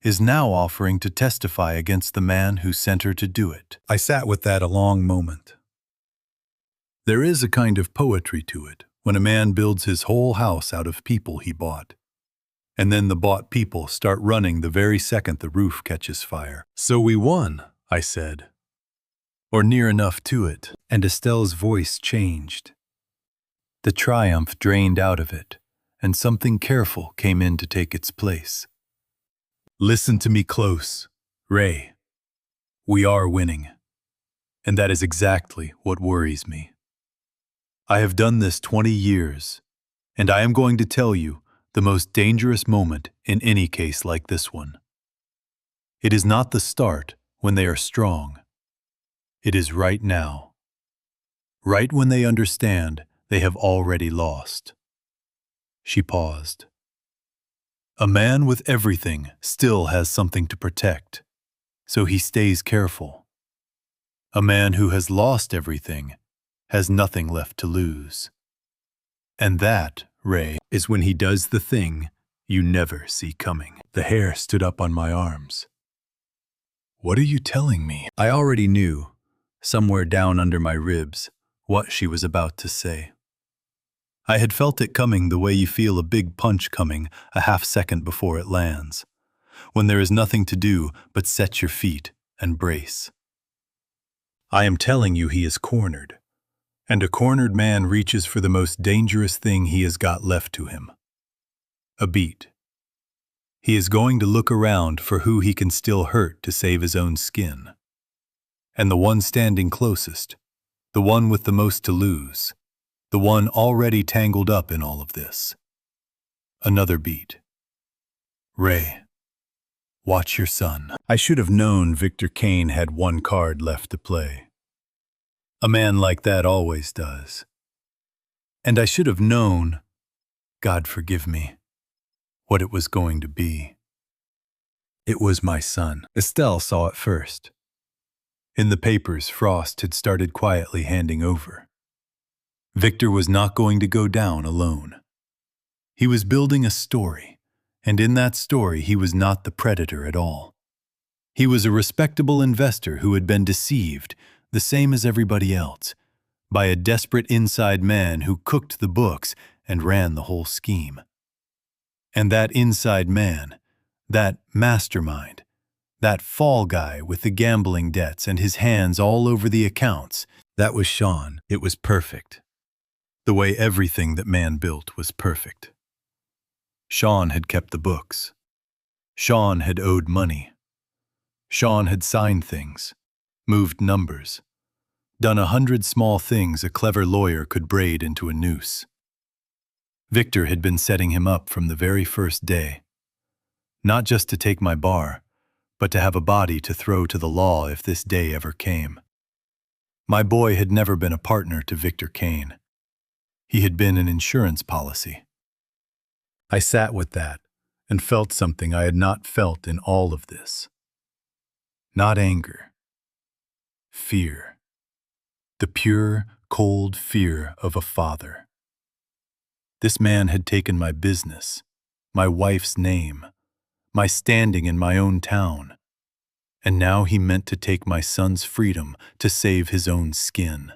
is now offering to testify against the man who sent her to do it. I sat with that a long moment. There is a kind of poetry to it when a man builds his whole house out of people he bought. And then the bought people start running the very second the roof catches fire. So we won, I said. Or near enough to it, and Estelle's voice changed. The triumph drained out of it, and something careful came in to take its place. Listen to me close, Ray. We are winning, and that is exactly what worries me. I have done this 20 years, and I am going to tell you the most dangerous moment in any case like this one. It is not the start when they are strong. It is right now. Right when they understand they have already lost. She paused. A man with everything still has something to protect, so he stays careful. A man who has lost everything has nothing left to lose. And that, Ray, is when he does the thing you never see coming. The hair stood up on my arms. What are you telling me? I already knew, somewhere down under my ribs, what she was about to say. I had felt it coming the way you feel a big punch coming a half second before it lands, when there is nothing to do but set your feet and brace. I am telling you he is cornered, and a cornered man reaches for the most dangerous thing he has got left to him. A beat. He is going to look around for who he can still hurt to save his own skin. And the one standing closest, the one with the most to lose, the one already tangled up in all of this. Another beat. Ray, watch your son. I should have known Victor Kane had one card left to play. A man like that always does. And I should have known, God forgive me, what it was going to be. It was my son. Estelle saw it first. In the papers, Frost had started quietly handing over. Victor was not going to go down alone. He was building a story, and in that story he was not the predator at all. He was a respectable investor who had been deceived, the same as everybody else, by a desperate inside man who cooked the books and ran the whole scheme. And that inside man, that mastermind, that fall guy with the gambling debts and his hands all over the accounts, that was Sean. It was perfect. The way everything that man built was perfect. Sean had kept the books. Sean had owed money. Sean had signed things, moved numbers, done 100 small things a clever lawyer could braid into a noose. Victor had been setting him up from the very first day, not just to take my bar, but to have a body to throw to the law if this day ever came. My boy had never been a partner to Victor Kane. He had been an insurance policy. I sat with that and felt something I had not felt in all of this. Not anger. Fear. The pure, cold fear of a father. This man had taken my business, my wife's name, my standing in my own town, and now he meant to take my son's freedom to save his own skin.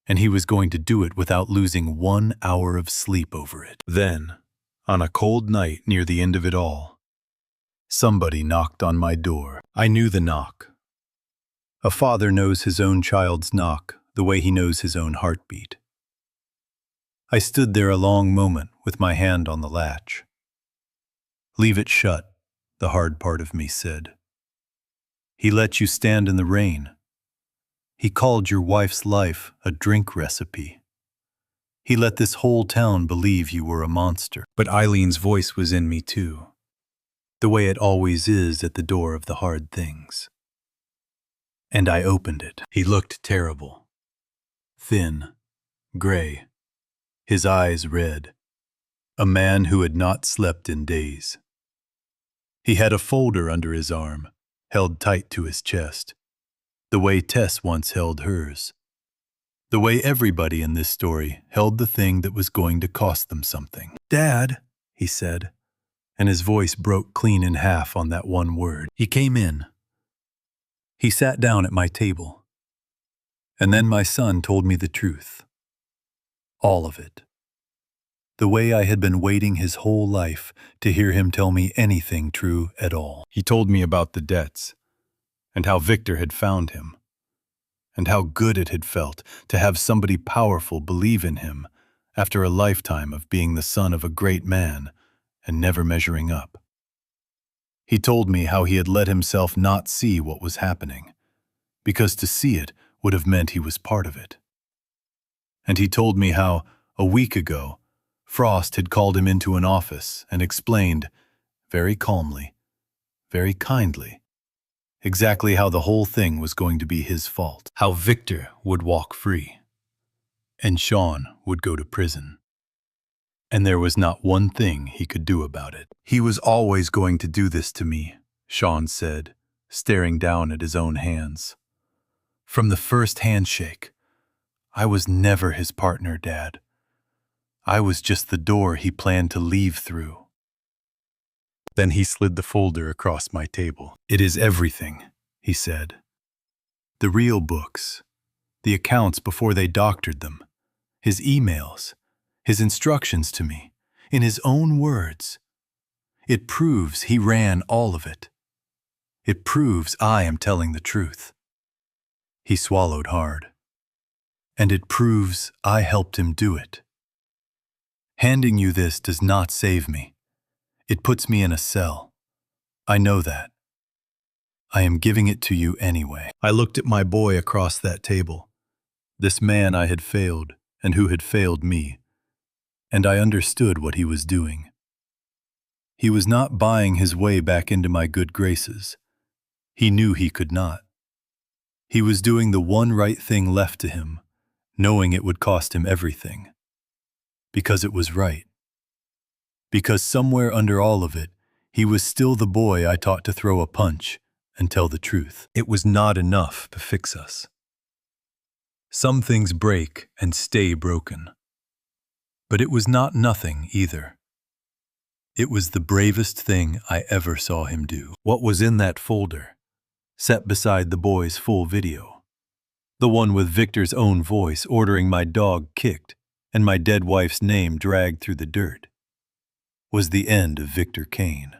And he was going to do it without losing 1 hour of sleep over it. Then, on a cold night near the end of it all, somebody knocked on my door. I knew the knock. A father knows his own child's knock the way he knows his own heartbeat. I stood there a long moment with my hand on the latch. Leave it shut, the hard part of me said. He let you stand in the rain. He called your wife's life a drink recipe. He let this whole town believe you were a monster. But Eileen's voice was in me too, the way it always is at the door of the hard things. And I opened it. He looked terrible. Thin, gray, his eyes red. A man who had not slept in days. He had a folder under his arm, held tight to his chest, the way Tess once held hers. The way everybody in this story held the thing that was going to cost them something. "Dad," he said, and his voice broke clean in half on that one word. He came in. He sat down at my table. And then my son told me the truth. All of it. The way I had been waiting his whole life to hear him tell me anything true at all. He told me about the debts, and how Victor had found him, and how good it had felt to have somebody powerful believe in him after a lifetime of being the son of a great man and never measuring up. He told me how he had let himself not see what was happening, because to see it would have meant he was part of it. And he told me how, a week ago, Frost had called him into an office and explained, very calmly, very kindly, exactly how the whole thing was going to be his fault. How Victor would walk free, and Sean would go to prison. And there was not one thing he could do about it. He was always going to do this to me, Sean said, staring down at his own hands. From the first handshake, I was never his partner, Dad. I was just the door he planned to leave through. Then he slid the folder across my table. It is everything, he said. The real books, the accounts before they doctored them, his emails, his instructions to me, in his own words. It proves he ran all of it. It proves I am telling the truth. He swallowed hard. And it proves I helped him do it. Handing you this does not save me. It puts me in a cell. I know that. I am giving it to you anyway. I looked at my boy across that table, this man I had failed and who had failed me, and I understood what he was doing. He was not buying his way back into my good graces. He knew he could not. He was doing the one right thing left to him, knowing it would cost him everything. Because it was right. Because somewhere under all of it, he was still the boy I taught to throw a punch and tell the truth. It was not enough to fix us. Some things break and stay broken. But it was not nothing either. It was the bravest thing I ever saw him do. What was in that folder, set beside the boy's full video, the one with Victor's own voice ordering my dog kicked and my dead wife's name dragged through the dirt, was the end of Victor Kane.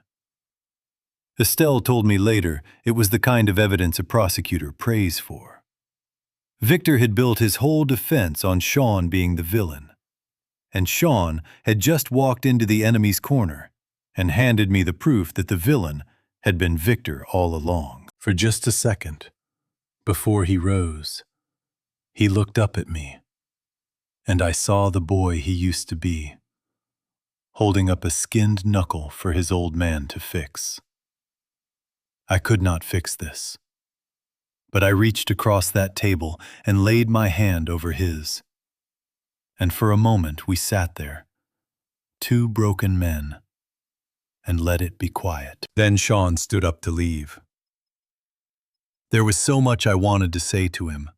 Estelle told me later it was the kind of evidence a prosecutor prays for. Victor had built his whole defense on Sean being the villain, and Sean had just walked into the enemy's corner and handed me the proof that the villain had been Victor all along. For just a second, before he rose, he looked up at me, and I saw the boy he used to be, holding up a skinned knuckle for his old man to fix. I could not fix this, but I reached across that table and laid my hand over his. And for a moment we sat there, two broken men, and let it be quiet. Then Sean stood up to leave. There was so much I wanted to say to him,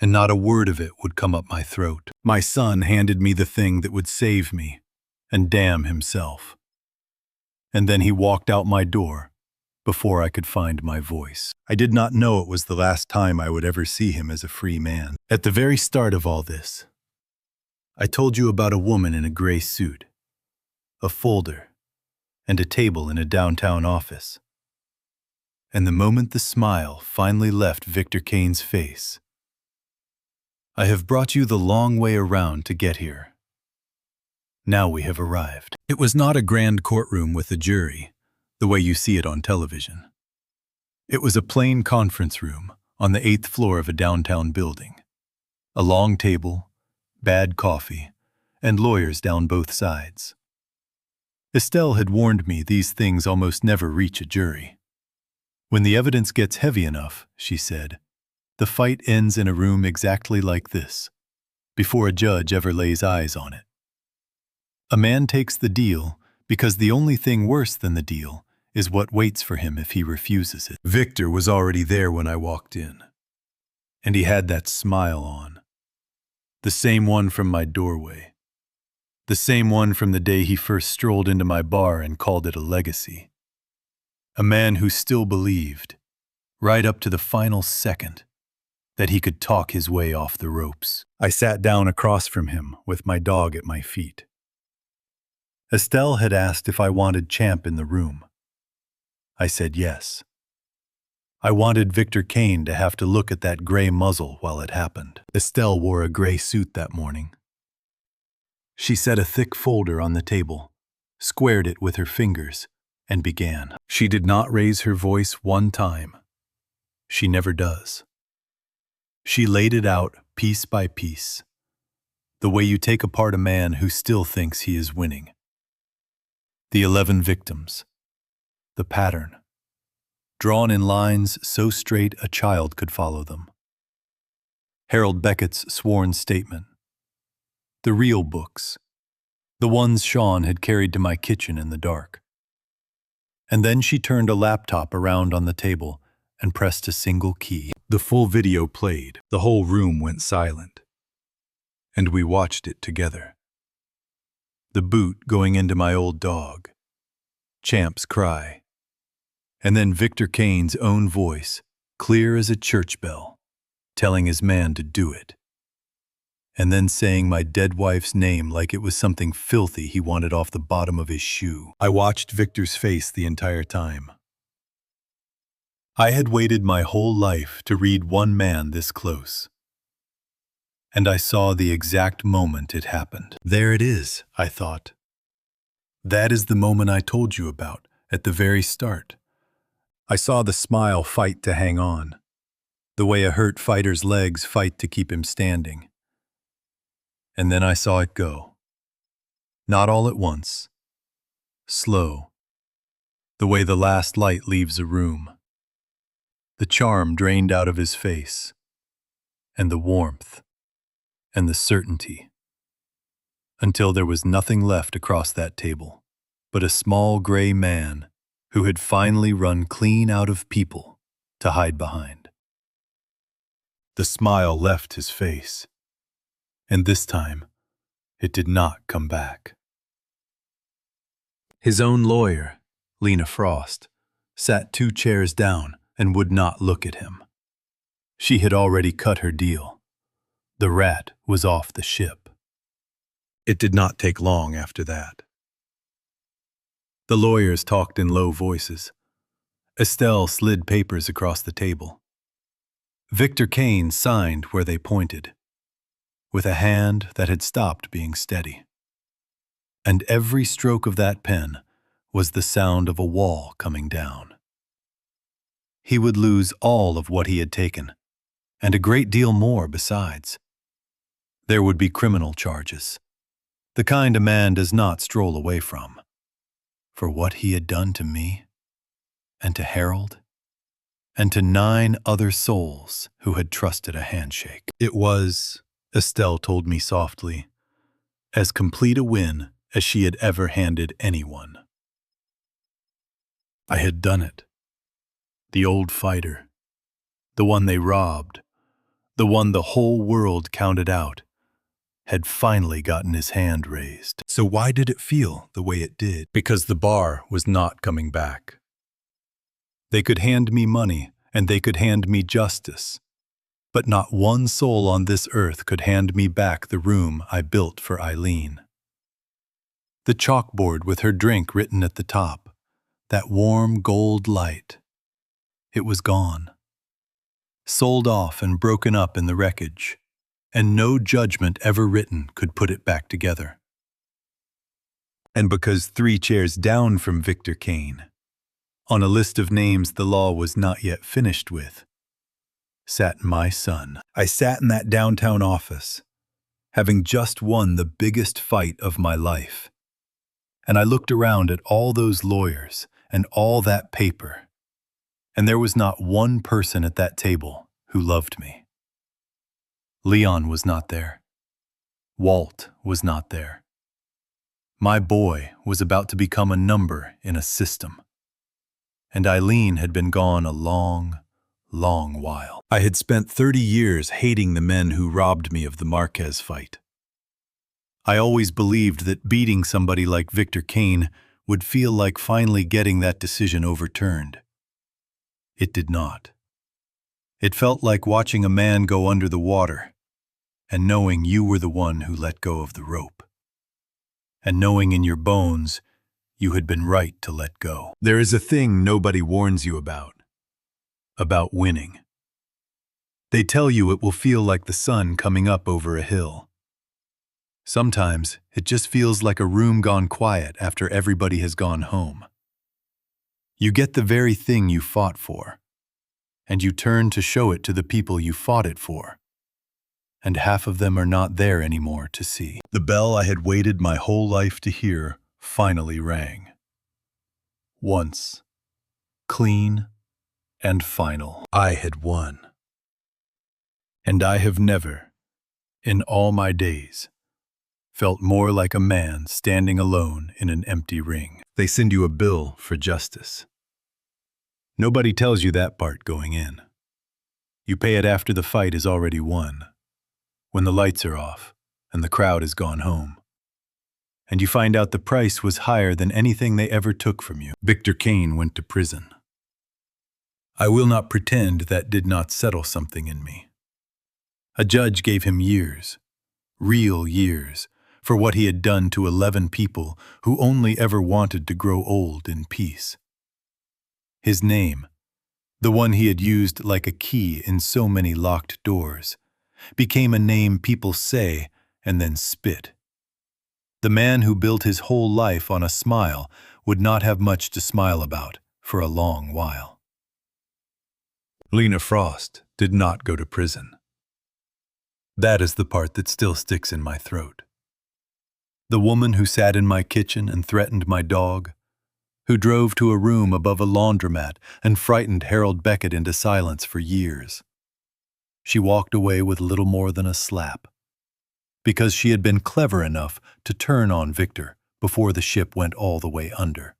and not a word of it would come up my throat. My son handed me the thing that would save me, and damn himself. And then he walked out my door before I could find my voice. I did not know it was the last time I would ever see him as a free man. At the very start of all this, I told you about a woman in a gray suit, a folder, and a table in a downtown office. And the moment the smile finally left Victor Kane's face, I have brought you the long way around to get here. Now we have arrived. It was not a grand courtroom with a jury, the way you see it on television. It was a plain conference room on the 8th floor of a downtown building. A long table, bad coffee, and lawyers down both sides. Estelle had warned me these things almost never reach a jury. When the evidence gets heavy enough, she said, the fight ends in a room exactly like this, before a judge ever lays eyes on it. A man takes the deal because the only thing worse than the deal is what waits for him if he refuses it. Victor was already there when I walked in, and he had that smile on. The same one from my doorway. The same one from the day he first strolled into my bar and called it a legacy. A man who still believed, right up to the final second, that he could talk his way off the ropes. I sat down across from him with my dog at my feet. Estelle had asked if I wanted Champ in the room. I said yes. I wanted Victor Kane to have to look at that gray muzzle while it happened. Estelle wore a gray suit that morning. She set a thick folder on the table, squared it with her fingers, and began. She did not raise her voice one time. She never does. She laid it out piece by piece, the way you take apart a man who still thinks he is winning. The 11 victims. The pattern. Drawn in lines so straight a child could follow them. Harold Beckett's sworn statement. The real books. The ones Sean had carried to my kitchen in the dark. And then she turned a laptop around on the table and pressed a single key. The full video played. The whole room went silent. And we watched it together. The boot going into my old dog. Champ's cry. And then Victor Kane's own voice, clear as a church bell, telling his man to do it. And then saying my dead wife's name like it was something filthy he wanted off the bottom of his shoe. I watched Victor's face the entire time. I had waited my whole life to read one man this close. And I saw the exact moment it happened. There it is, I thought. That is the moment I told you about at the very start. I saw the smile fight to hang on, the way a hurt fighter's legs fight to keep him standing. And then I saw it go. Not all at once. Slow. The way the last light leaves a room. The charm drained out of his face. And the warmth. And the certainty. Until there was nothing left across that table but a small gray man who had finally run clean out of people to hide behind. The smile left his face. And this time, it did not come back. His own lawyer, Lena Frost, sat 2 chairs down and would not look at him. She had already cut her deal. The rat was off the ship. It did not take long after that. The lawyers talked in low voices. Estelle slid papers across the table. Victor Kane signed where they pointed, with a hand that had stopped being steady. And every stroke of that pen was the sound of a wall coming down. He would lose all of what he had taken, and a great deal more besides. There would be criminal charges, the kind a man does not stroll away from, for what he had done to me, and to Harold, and to 9 other souls who had trusted a handshake. It was, Estelle told me softly, as complete a win as she had ever handed anyone. I had done it. The old fighter, the one they robbed, the one the whole world counted out, had finally gotten his hand raised. So why did it feel the way it did? Because the bar was not coming back. They could hand me money, and they could hand me justice, but not one soul on this earth could hand me back the room I built for Eileen. The chalkboard with her drink written at the top, that warm gold light. It was gone. Sold off and broken up in the wreckage, and no judgment ever written could put it back together. And because 3 chairs down from Victor Kane, on a list of names the law was not yet finished with, sat my son. I sat in that downtown office, having just won the biggest fight of my life. And I looked around at all those lawyers and all that paper, and there was not one person at that table who loved me. Leon was not there. Walt was not there. My boy was about to become a number in a system. And Eileen had been gone a long, long while. I had spent 30 years hating the men who robbed me of the Marquez fight. I always believed that beating somebody like Victor Kane would feel like finally getting that decision overturned. It did not. It felt like watching a man go under the water, and knowing you were the one who let go of the rope, and knowing in your bones you had been right to let go. There is a thing nobody warns you about winning. They tell you it will feel like the sun coming up over a hill. Sometimes it just feels like a room gone quiet after everybody has gone home. You get the very thing you fought for, and you turn to show it to the people you fought it for, and half of them are not there anymore to see. The bell I had waited my whole life to hear finally rang. Once, clean and final, I had won. And I have never, in all my days, felt more like a man standing alone in an empty ring. They send you a bill for justice. Nobody tells you that part going in. You pay it after the fight is already won, when the lights are off and the crowd has gone home. And you find out the price was higher than anything they ever took from you. Victor Kane went to prison. I will not pretend that did not settle something in me. A judge gave him years, real years, for what he had done to 11 people who only ever wanted to grow old in peace. His name, the one he had used like a key in so many locked doors, became a name people say and then spit. The man who built his whole life on a smile would not have much to smile about for a long while. Lena Frost did not go to prison. That is the part that still sticks in my throat. The woman who sat in my kitchen and threatened my dog, who drove to a room above a laundromat and frightened Harold Beckett into silence for years. She walked away with little more than a slap, because she had been clever enough to turn on Victor before the ship went all the way under.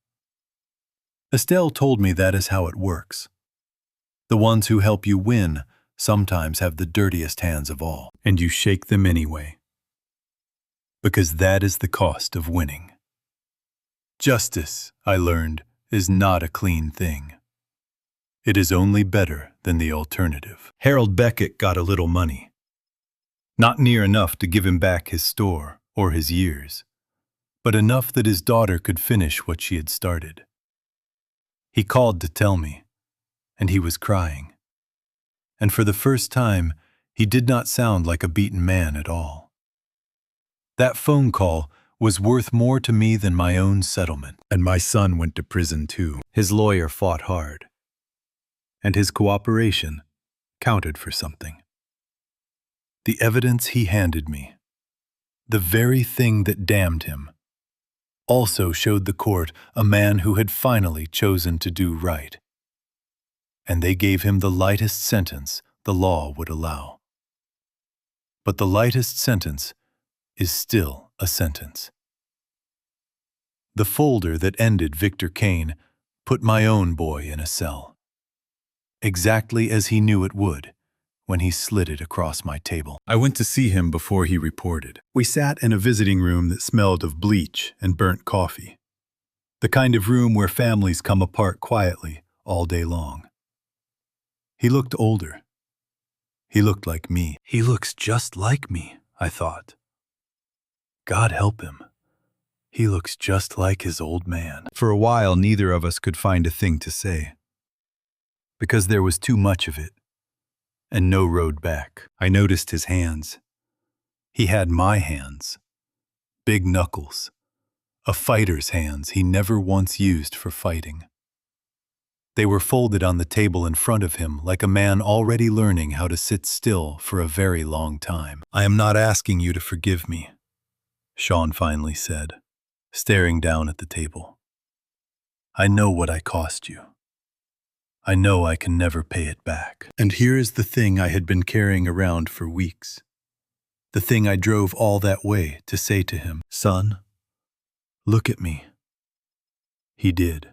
Estelle told me that is how it works. The ones who help you win sometimes have the dirtiest hands of all, and you shake them anyway. Because that is the cost of winning. Justice, I learned, is not a clean thing. It is only better than the alternative. Harold Beckett got a little money. Not near enough to give him back his store or his years, but enough that his daughter could finish what she had started. He called to tell me, and he was crying. And for the first time, he did not sound like a beaten man at all. That phone call was worth more to me than my own settlement. And my son went to prison too. His lawyer fought hard. And his cooperation counted for something. The evidence he handed me, the very thing that damned him, also showed the court a man who had finally chosen to do right. And they gave him the lightest sentence the law would allow. But the lightest sentence is still a sentence. The folder that ended Victor Kane put my own boy in a cell, exactly as he knew it would when he slid it across my table. I went to see him before he reported. We sat in a visiting room that smelled of bleach and burnt coffee, the kind of room where families come apart quietly all day long. He looked older. He looked like me. He looks just like me, I thought. God help him. He looks just like his old man. For a while, neither of us could find a thing to say, because there was too much of it, and no road back. I noticed his hands. He had my hands, big knuckles, a fighter's hands he never once used for fighting. They were folded on the table in front of him like a man already learning how to sit still for a very long time. I am not asking you to forgive me, Sean finally said, staring down at the table. I know what I cost you. I know I can never pay it back. And here is the thing I had been carrying around for weeks. The thing I drove all that way to say to him, son, look at me. He did.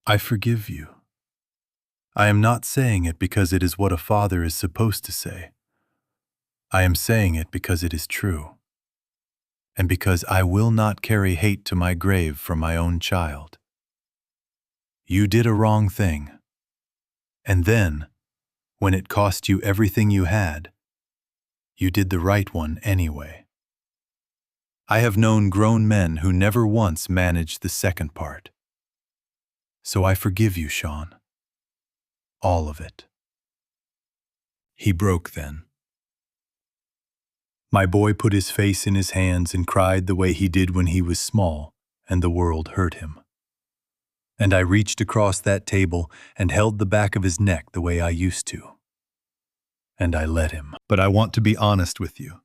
I forgive you. I am not saying it because it is what a father is supposed to say. I am saying it because it is true. And because I will not carry hate to my grave from my own child. You did a wrong thing. And then, when it cost you everything you had, you did the right one anyway. I have known grown men who never once managed the second part. So I forgive you, Sean. All of it. He broke then. My boy put his face in his hands and cried the way he did when he was small, and the world hurt him. And I reached across that table and held the back of his neck the way I used to. And I let him. But I want to be honest with you,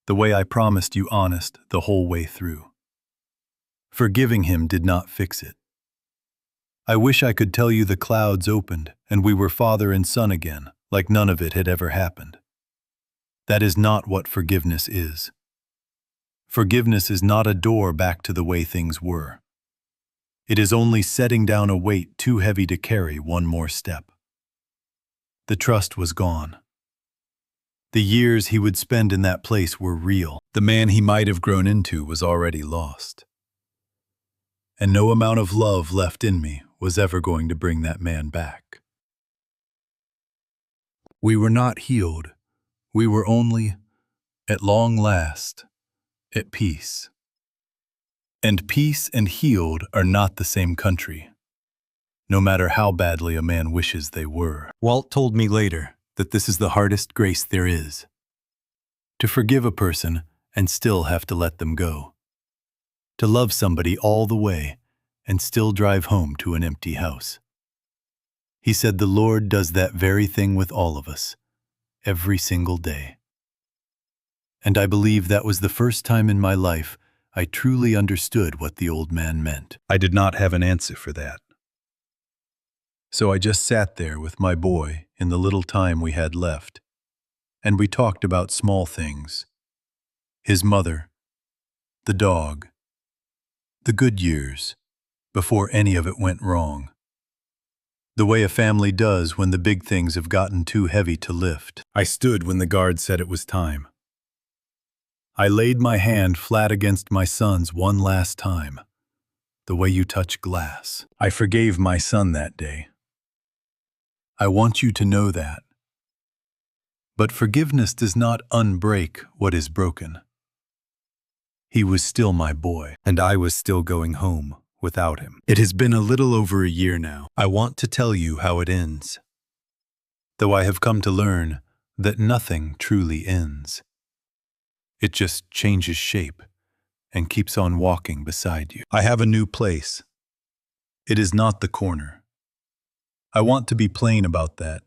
the way I promised you honest the whole way through. Forgiving him did not fix it. I wish I could tell you the clouds opened and we were father and son again, like none of it had ever happened. That is not what forgiveness is. Forgiveness is not a door back to the way things were. It is only setting down a weight too heavy to carry one more step. The trust was gone. The years he would spend in that place were real. The man he might have grown into was already lost. And no amount of love left in me was ever going to bring that man back. We were not healed. We were only, at long last, at peace. And peace and healed are not the same country, no matter how badly a man wishes they were. Walt told me later that this is the hardest grace there is. To forgive a person and still have to let them go. To love somebody all the way and still drive home to an empty house. He said the Lord does that very thing with all of us, every single day. And I believe that was the first time in my life I truly understood what the old man meant. I did not have an answer for that. So I just sat there with my boy in the little time we had left, and we talked about small things. His mother, the dog, the good years, before any of it went wrong. The way a family does when the big things have gotten too heavy to lift. I stood when the guard said it was time. I laid my hand flat against my son's one last time, the way you touch glass. I forgave my son that day. I want you to know that. But forgiveness does not unbreak what is broken. He was still my boy, and I was still going home without him. It has been a little over a year now. I want to tell you how it ends. Though I have come to learn that nothing truly ends. It just changes shape and keeps on walking beside you. I have a new place. It is not the corner. I want to be plain about that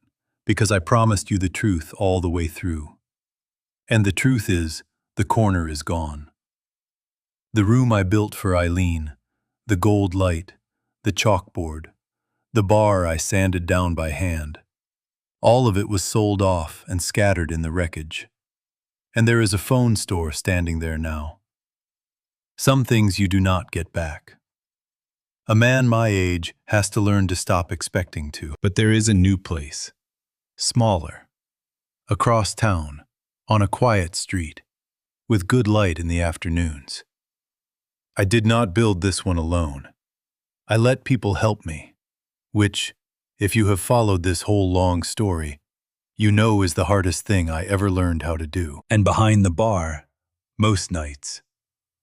because I promised you the truth all the way through. And the truth is, the corner is gone. The room I built for Eileen, the gold light, the chalkboard, the bar I sanded down by hand, all of it was sold off and scattered in the wreckage. And there is a phone store standing there now. Some things you do not get back. A man my age has to learn to stop expecting to. But there is a new place, smaller, across town, on a quiet street, with good light in the afternoons. I did not build this one alone. I let people help me, which, if you have followed this whole long story, you know is the hardest thing I ever learned how to do. And behind the bar, most nights,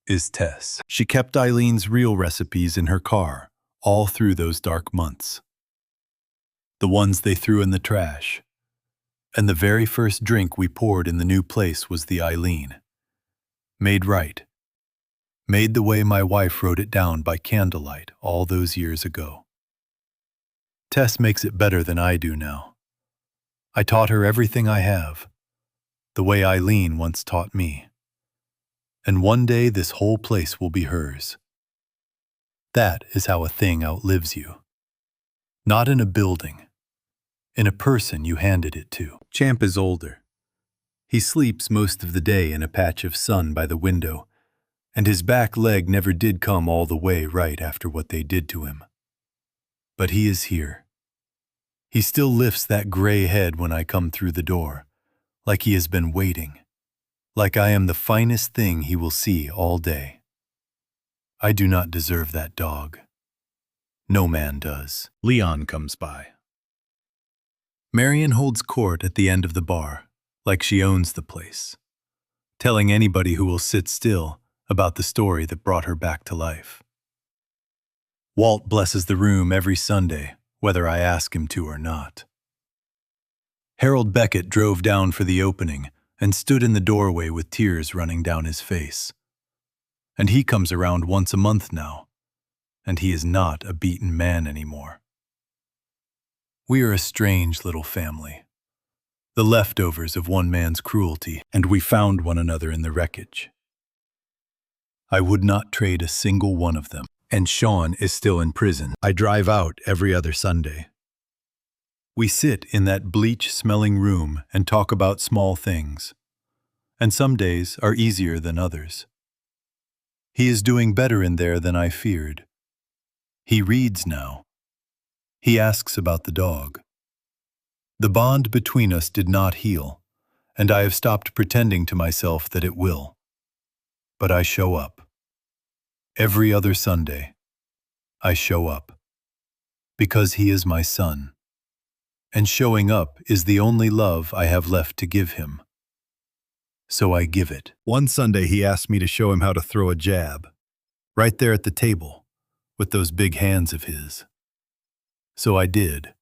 is Tess. She kept Eileen's real recipes in her car all through those dark months. The ones they threw in the trash. And the very first drink we poured in the new place was the Eileen. Made right. Made the way my wife wrote it down by candlelight all those years ago. Tess makes it better than I do now. I taught her everything I have, the way Eileen once taught me. And one day this whole place will be hers. That is how a thing outlives you. Not in a building, in a person you handed it to. Champ is older. He sleeps most of the day in a patch of sun by the window, and his back leg never did come all the way right after what they did to him. But he is here. He still lifts that gray head when I come through the door, like he has been waiting, like I am the finest thing he will see all day. I do not deserve that dog. No man does. Leon comes by. Marion holds court at the end of the bar, like she owns the place, telling anybody who will sit still about the story that brought her back to life. Walt blesses the room every Sunday, whether I ask him to or not. Harold Beckett drove down for the opening, and stood in the doorway with tears running down his face. And he comes around once a month now, and he is not a beaten man anymore. We are a strange little family, the leftovers of one man's cruelty, and we found one another in the wreckage. I would not trade a single one of them, and Sean is still in prison. I drive out every other Sunday. We sit in that bleach-smelling room and talk about small things, and some days are easier than others. He is doing better in there than I feared. He reads now. He asks about the dog. The bond between us did not heal, and I have stopped pretending to myself that it will. But I show up. Every other Sunday, I show up. Because he is my son. And showing up is the only love I have left to give him. So I give it. One Sunday he asked me to show him how to throw a jab, right there at the table, with those big hands of his. So I did.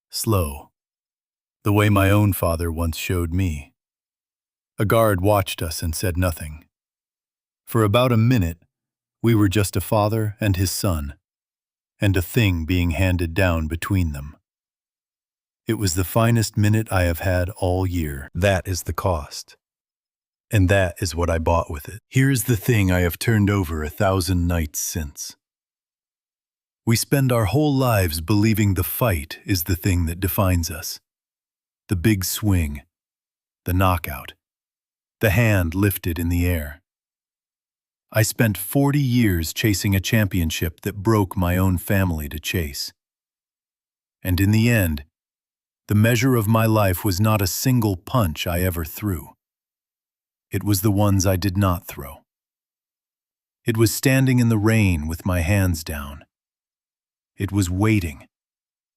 Slow. The way my own father once showed me. A guard watched us and said nothing. For about a minute, we were just a father and his son, and a thing being handed down between them. It was the finest minute I have had all year. That is the cost. And that is what I bought with it. Here's the thing I have turned over 1,000 nights since. We spend our whole lives believing the fight is the thing that defines us. The big swing, the knockout, the hand lifted in the air. I spent 40 years chasing a championship that broke my own family to chase. And in the end, the measure of my life was not a single punch I ever threw. It was the ones I did not throw. It was standing in the rain with my hands down. It was waiting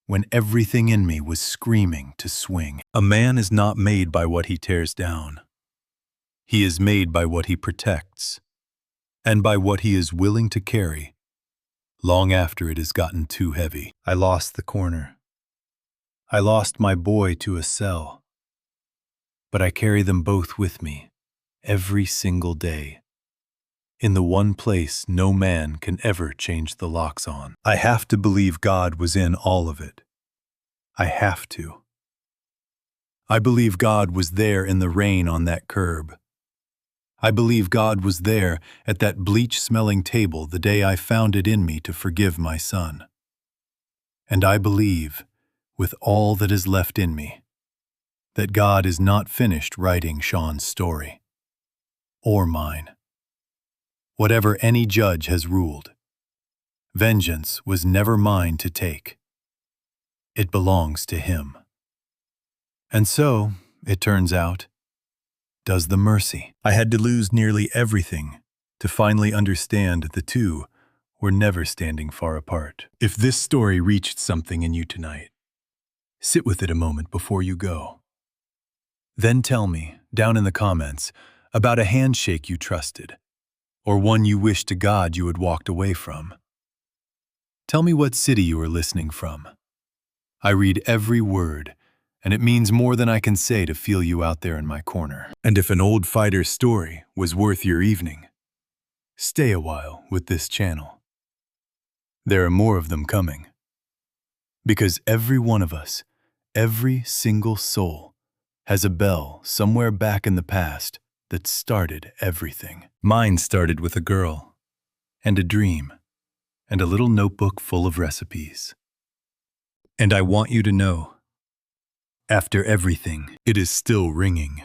when everything in me was screaming to swing. A man is not made by what he tears down. He is made by what he protects, and by what he is willing to carry, long after it has gotten too heavy. I lost the corner. I lost my boy to a cell. But I carry them both with me, every single day, in the one place no man can ever change the locks on. I have to believe God was in all of it. I have to. I believe God was there in the rain on that curb. I believe God was there at that bleach-smelling table the day I found it in me to forgive my son. And I believe, with all that is left in me, that God is not finished writing Sean's story. Or mine. Whatever any judge has ruled, vengeance was never mine to take. It belongs to him. And so, it turns out, does the mercy. I had to lose nearly everything to finally understand the two were never standing far apart. If this story reached something in you tonight, sit with it a moment before you go. Then tell me, down in the comments, about a handshake you trusted, or one you wish to God you had walked away from. Tell me what city you are listening from. I read every word, and it means more than I can say to feel you out there in my corner. And if an old fighter's story was worth your evening, stay a while with this channel. There are more of them coming. Because every one of us, every single soul, has a bell somewhere back in the past that started everything. Mine started with a girl, and a dream, and a little notebook full of recipes. And I want you to know, after everything, it is still ringing.